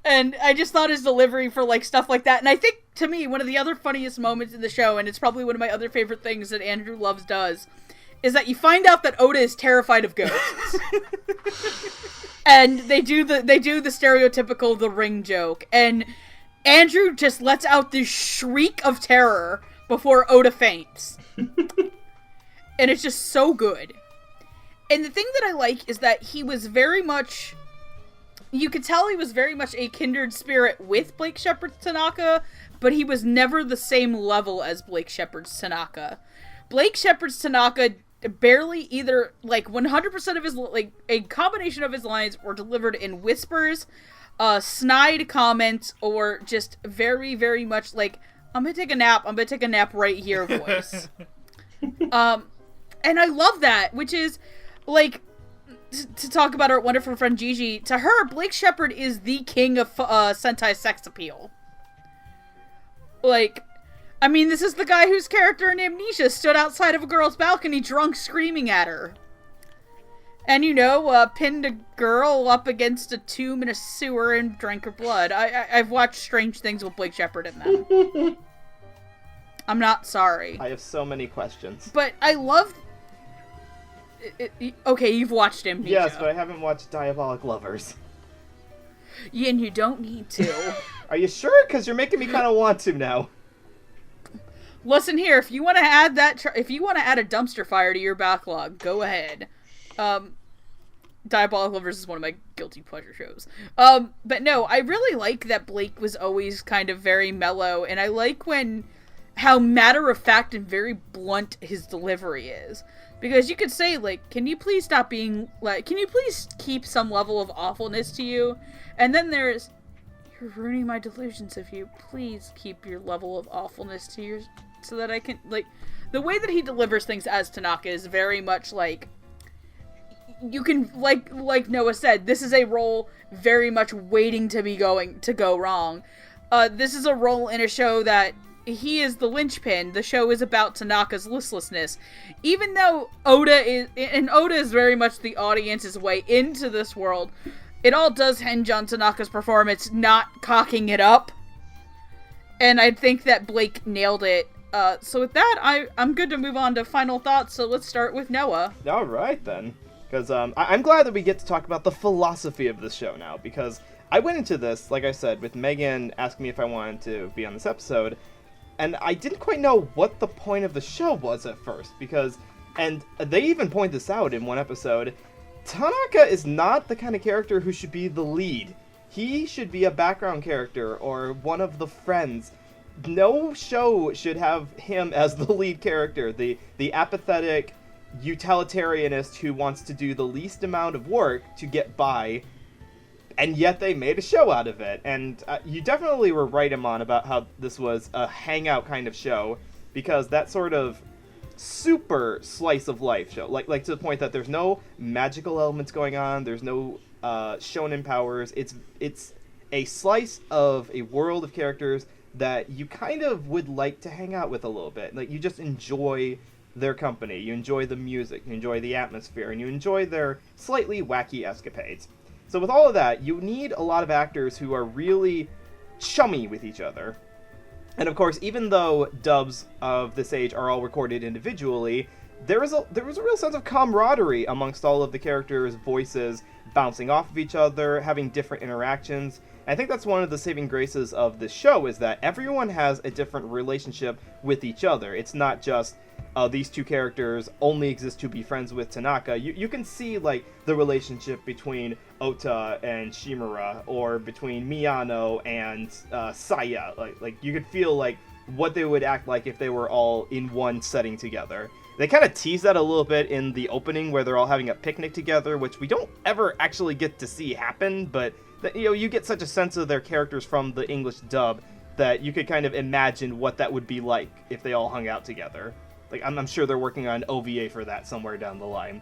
C: And I just thought his delivery for, like, stuff like that. And I think, to me, one of the other funniest moments in the show, and it's probably one of my other favorite things that Andrew Loves does, is that you find out that Oda is terrified of ghosts. And they do the stereotypical The Ring joke. And Andrew just lets out this shriek of terror before Oda faints. And it's just so good. And the thing that I like is that he was very much... You could tell he was very much a kindred spirit with Blake Shepard's Tanaka, but he was never the same level as Blake Shepard's Tanaka. Blake Shepard's Tanaka barely either, like, 100% of his, like, a combination of his lines were delivered in whispers, snide comments, or just very, very much like, I'm gonna take a nap right here voice. And I love that, which is, like... To talk about our wonderful friend Gigi, to her, Blake Shepard is the king of Sentai sex appeal. Like, I mean, this is the guy whose character in Amnesia stood outside of a girl's balcony drunk screaming at her. And, you know, pinned a girl up against a tomb in a sewer and drank her blood. I've watched strange things with Blake Shepard in them. I'm not sorry.
B: I have so many questions.
C: But I love... Okay, you've watched Amnesia.
B: Yes, but I haven't watched Diabolic Lovers.
C: Yeah, and you don't need to.
B: Are you sure? Because you're making me kind of want to now.
C: Listen here, if you want to add if you want to add a dumpster fire to your backlog, go ahead. Diabolic Lovers is one of my guilty pleasure shows. But no, I really like that Blake was always kind of very mellow, and I like how matter-of-fact and very blunt his delivery is. Because you could say, like, can you please stop being, like, can you please keep some level of awfulness to you? And then there's, you're ruining my delusions if you please keep your level of awfulness to your, so that I can, like, the way that he delivers things as Tanaka is very much, like, you can, like Noah said, this is a role very much waiting to go wrong. This is a role in a show that he is the linchpin. The show is about Tanaka's listlessness. Even though Oda is very much the audience's way into this world, it all does hinge on Tanaka's performance not cocking it up. And I think that Blake nailed it. So with that, I'm good to move on to final thoughts, so let's start with Noah.
B: Alright then. Because I'm glad that we get to talk about the philosophy of this show now, because I went into this, like I said, with Megan asking me if I wanted to be on this episode, and I didn't quite know what the point of the show was at first, and they even point this out in one episode, Tanaka is not the kind of character who should be the lead. He should be a background character, or one of the friends. No show should have him as the lead character, the apathetic utilitarianist who wants to do the least amount of work to get by, and yet they made a show out of it. And you definitely were right, Amon, about how this was a hangout kind of show, because that sort of super slice of life show, like to the point that there's no magical elements going on, there's no shonen powers, it's a slice of a world of characters that you kind of would like to hang out with a little bit. Like, you just enjoy their company, you enjoy the music, you enjoy the atmosphere, and you enjoy their slightly wacky escapades. So with all of that, you need a lot of actors who are really chummy with each other. And of course, even though dubs of this age are all recorded individually, there was a real sense of camaraderie amongst all of the characters' voices, bouncing off of each other, having different interactions. And I think that's one of the saving graces of this show, is that everyone has a different relationship with each other. It's not just these two characters only exist to be friends with Tanaka. You can see, like, the relationship between Ota and Shimura, or between Miyano and Saya. Like you could feel like what they would act like if they were all in one setting together. They kind of tease that a little bit in the opening, where they're all having a picnic together, which we don't ever actually get to see happen, but you get such a sense of their characters from the English dub that you could kind of imagine what that would be like if they all hung out together. Like, I'm sure they're working on OVA for that somewhere down the line.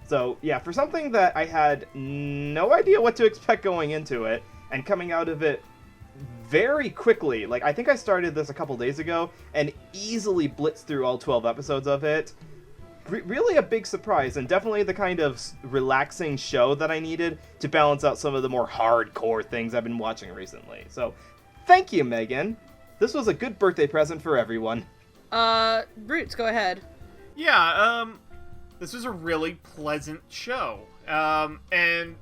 B: So, yeah, for something that I had no idea what to expect going into it, and coming out of it very quickly, like, I think I started this a couple days ago, and easily blitzed through all 12 episodes of it. really a big surprise, and definitely the kind of relaxing show that I needed to balance out some of the more hardcore things I've been watching recently. So, thank you, Megan. This was a good birthday present for everyone.
C: Roots, go ahead.
D: Yeah, this was a really pleasant show. And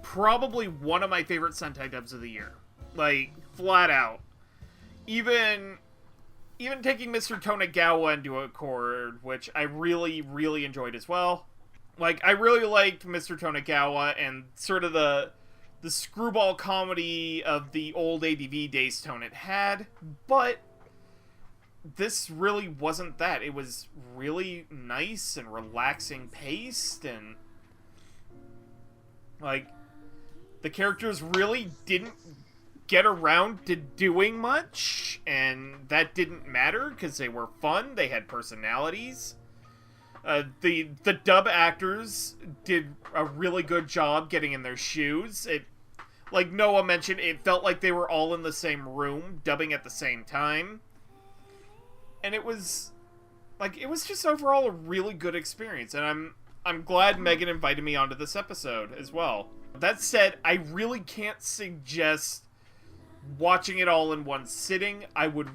D: probably one of my favorite Sentai dubs of the year. Like, flat out. Even taking Mr. Tonegawa into accord, which I really, really enjoyed as well. Like, I really liked Mr. Tonegawa and sort of the screwball comedy of the old ADV days tone it had, but this really wasn't that. It was really nice and relaxing paced, and like, the characters really didn't get around to doing much, and that didn't matter because they were fun. They had personalities. The dub actors did a really good job getting in their shoes. It, like Noah mentioned, it felt like they were all in the same room, dubbing at the same time. And it was just overall a really good experience, and I'm glad Megan invited me onto this episode as well. That said, I really can't suggest watching it all in one sitting. I would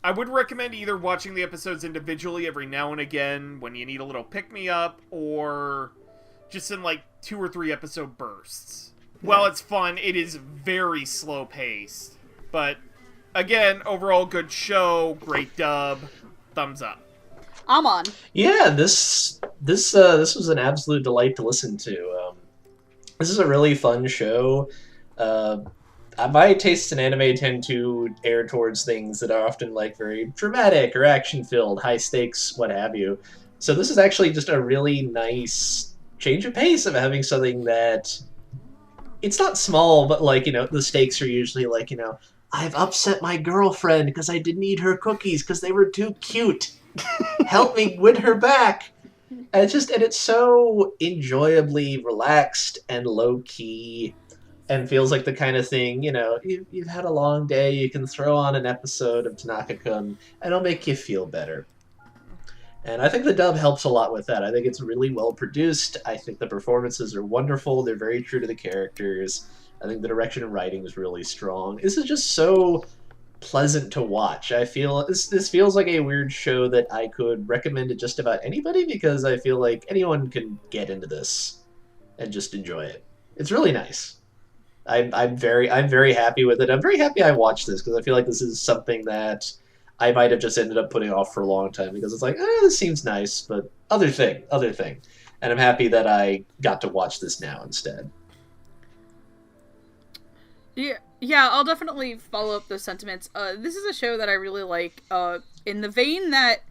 D: recommend either watching the episodes individually every now and again when you need a little pick-me-up, or just in like 2 or 3 episode bursts. While it's fun, it is very slow-paced. But, again, overall good show, great dub, thumbs up.
C: Amon.
E: Yeah, this was an absolute delight to listen to. This is a really fun show. My tastes in anime tend to err towards things that are often like very dramatic or action-filled, high stakes, what have you. So this is actually just a really nice change of pace of having something that it's not small, but like, you know, the stakes are usually like, you know, I've upset my girlfriend because I didn't eat her cookies because they were too cute. Help me win her back. And it's so enjoyably relaxed and low-key, and feels like the kind of thing, you know, you've had a long day, you can throw on an episode of Tanaka-kun, and it'll make you feel better. And I think the dub helps a lot with that. I think it's really well produced. I think the performances are wonderful. They're very true to the characters. I think the direction and writing is really strong. This is just so pleasant to watch. I feel this feels like a weird show that I could recommend to just about anybody, because I feel like anyone can get into this and just enjoy it. It's really nice. I'm very happy with it. I'm very happy I watched this, because I feel like this is something that I might have just ended up putting off for a long time, because it's like, this seems nice, but other thing. And I'm happy that I got to watch this now instead.
C: Yeah, I'll definitely follow up those sentiments. This is a show that I really like, in the vein that,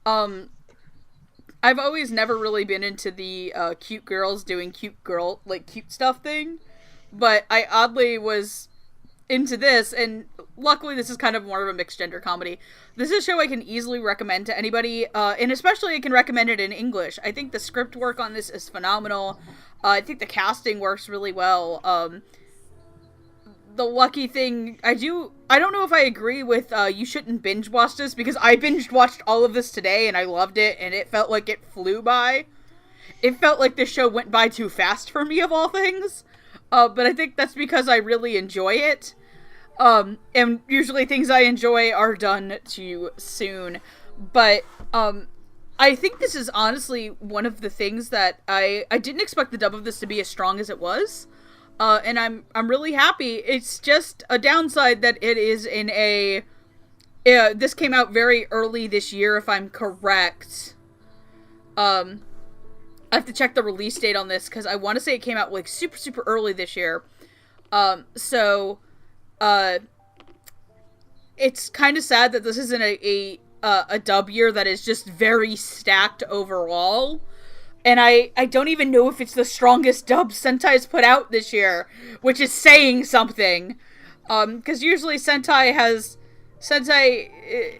C: I've always never really been into the, cute girls doing cute stuff thing, but I oddly was into this, and luckily this is kind of more of a mixed gender comedy. This is a show I can easily recommend to anybody, and especially I can recommend it in English. I think the script work on this is phenomenal. I think the casting works really well. The lucky thing, I don't know if I agree with, you shouldn't binge watch this, because I binge watched all of this today, and I loved it, and it felt like it flew by. It felt like this show went by too fast for me, of all things. But I think that's because I really enjoy it. And usually things I enjoy are done too soon. But, I think this is honestly one of the things that I didn't expect the dub of this to be as strong as it was. And I'm really happy. It's just a downside that it is in this came out very early this year, if I'm correct. I have to check the release date on this, because I want to say it came out like super, super early this year. It's kind of sad that this isn't a dub year that is just very stacked overall. And I don't even know if it's the strongest dub Sentai's put out this year, which is saying something. Because usually Sentai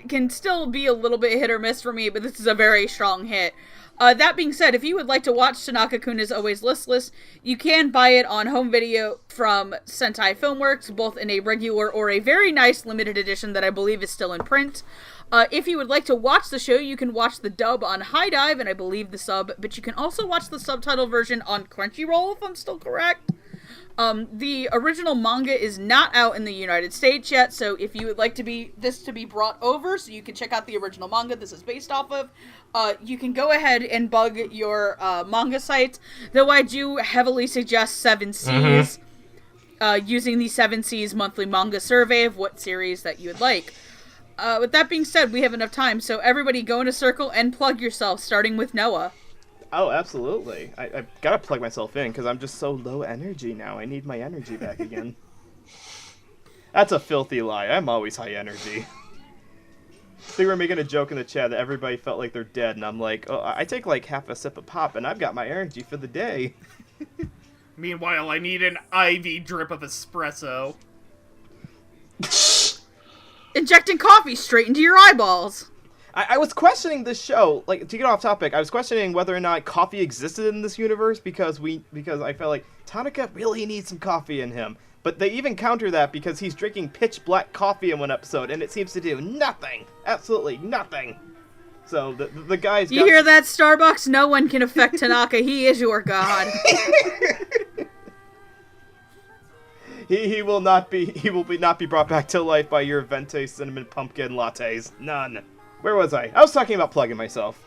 C: can still be a little bit hit or miss for me, but this is a very strong hit. That being said, if you would like to watch Tanaka-kun is Always Listless, you can buy it on home video from Sentai Filmworks, both in a regular or a very nice limited edition that I believe is still in print. If you would like to watch the show, you can watch the dub on High Dive, and I believe the sub, but you can also watch the subtitle version on Crunchyroll, if I'm still correct. The original manga is not out in the United States yet, so if you would like this to be brought over, so you can check out the original manga this is based off of, you can go ahead and bug your manga sites, though I do heavily suggest 7 Seas, using the 7 Seas monthly manga survey of what series that you would like. With that being said, we have enough time, so everybody go in a circle and plug yourself, starting with Noah.
B: Oh, absolutely. I gotta plug myself in, because I'm just so low energy now. I need my energy back again. That's a filthy lie. I'm always high energy. They were making a joke in the chat that everybody felt like they're dead, and I'm like, oh, I take like half a sip of pop, and I've got my energy for the day.
D: Meanwhile, I need an IV drip of espresso.
C: Injecting coffee straight into your eyeballs.
B: I was questioning this show, like, to get off topic, I was questioning whether or not coffee existed in this universe because I felt like Tanaka really needs some coffee in him. But they even counter that because he's drinking pitch black coffee in one episode, and it seems to do nothing. Absolutely nothing. So the guy's
C: You hear that, Starbucks? No one can affect Tanaka. He is your god.
B: He will not be brought back to life by your venti cinnamon pumpkin lattes. None. Where was I? I was talking about plugging myself.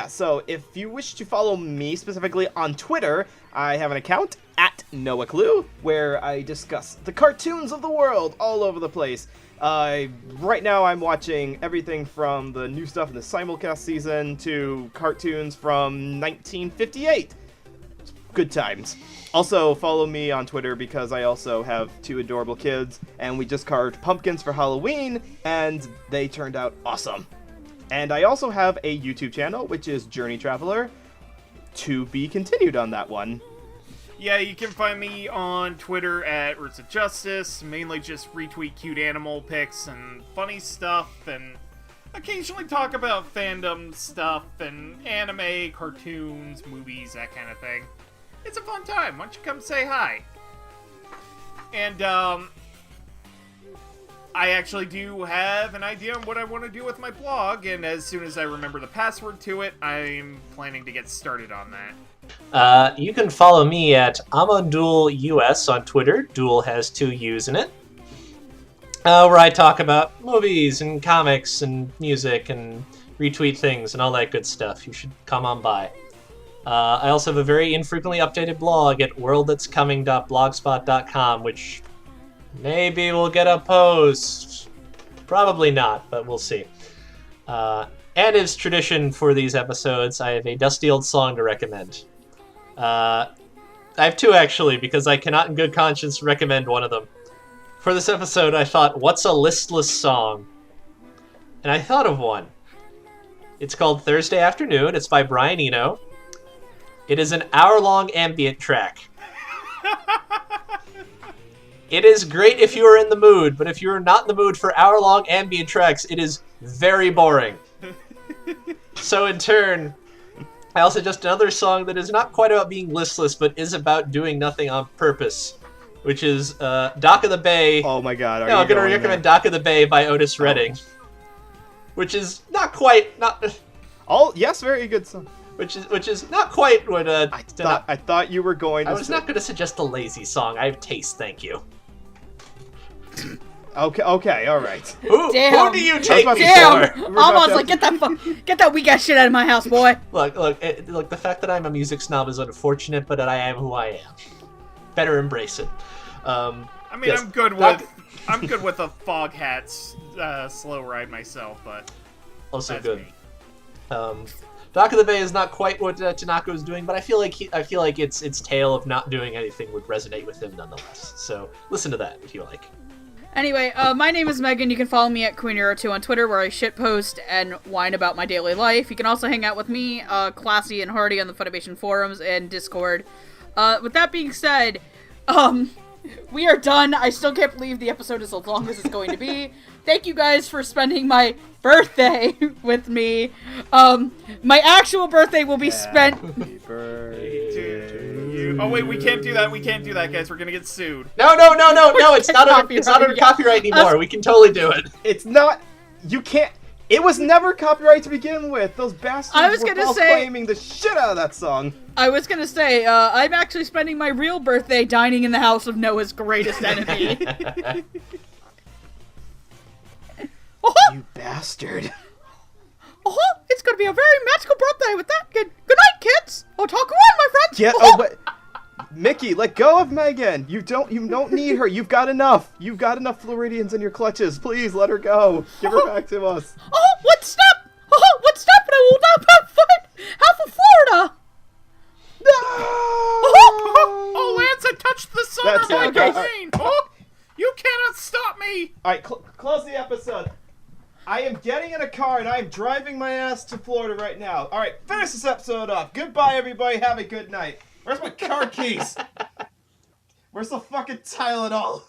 B: So if you wish to follow me specifically on Twitter, I have an account at NoahClue where I discuss the cartoons of the world all over the place. Right now I'm watching everything from the new stuff in the simulcast season to cartoons from 1958. Good times. Also, follow me on Twitter because I also have 2 adorable kids, and we just carved pumpkins for Halloween, and they turned out awesome. And I also have a YouTube channel, which is Journey Traveler, to be continued on that one.
D: Yeah, you can find me on Twitter at Roots of Justice, mainly just retweet cute animal pics and funny stuff, and occasionally talk about fandom stuff and anime, cartoons, movies, that kind of thing. It's a fun time. Why don't you come say hi? And, I actually do have an idea on what I want to do with my blog, and as soon as I remember the password to it, I'm planning to get started on that.
E: You can follow me at AmonDuelUS on Twitter. Duel has 2 U's in it. Where I talk about movies and comics and music and retweet things and all that good stuff. You should come on by. I also have a very infrequently updated blog at worldthat'scoming.blogspot.com, which maybe we'll get a post. Probably not, but we'll see. And as tradition for these episodes, I have a dusty old song to recommend. I have 2, actually, because I cannot in good conscience recommend one of them. For this episode, I thought, what's a listless song? And I thought of one. It's called Thursday Afternoon. It's by Brian Eno. It is an hour-long ambient track. It is great if you are in the mood, but if you are not in the mood for hour-long ambient tracks, it is very boring. So in turn, I also suggest another song that is not quite about being listless, but is about doing nothing on purpose, which is Dock of the Bay.
B: Oh my god,
E: I'm going to recommend Dock of the Bay by Otis Redding, which is not quite...
B: Yes, very good song.
E: Which is not quite what
B: I thought you were going to
E: I was not going to suggest a lazy song. I have taste, thank you.
B: Okay, all right.
E: Who do you take me
C: Damn!
E: for?
C: Amon's like, get that weak ass shit out of my house, boy.
E: Look, the fact that I'm a music snob is unfortunate, but I am who I am. Better embrace it.
D: I mean,
E: yes.
D: I'm good with a Fog Hats slow ride myself, but
E: also
D: that's
E: good.
D: me.
E: Dock of the Bay is not quite what Tanaka was doing, but I feel like its tale of not doing anything would resonate with him nonetheless. So listen to that if you like.
C: Anyway, my name is Megan. You can follow me at QueenHero2 on Twitter, where I shitpost and whine about my daily life. You can also hang out with me, Classy and Hardy, on the Funimation forums and Discord. With that being said, We are done. I still can't believe the episode is as long as it's going to be. Thank you guys for spending my birthday with me. My actual birthday will be spent...
D: Oh wait, we can't do that. We can't do that, guys. We're gonna get sued.
E: No, it's not under copyright anymore. We can totally do it.
B: It's not. You can't. It was never copyright to begin with. Those bastards were false claiming the shit out of that song.
C: I was gonna say, I'm actually spending my real birthday dining in the house of Noah's greatest enemy.
B: You bastard.
C: It's gonna be a very magical birthday with that. Good night, kids. Otaku on, my friends.
B: Yeah. Oh, but Mickey, let go of Megan. You don't need her. You've got enough. You've got enough Floridians in your clutches. Please let her go. Give her back to us.
C: One step. One step, and I will not fight half of Florida.
B: No.
D: Oh, Lance, I touched the sun
B: That's
D: of my
B: it. Okay.
D: domain. Oh, you cannot stop me.
B: All right, close the episode. I am getting in a car and I am driving my ass to Florida right now. All right, finish this episode up. Goodbye, everybody. Have a good night. Where's my car keys? Where's the fucking Tylenol?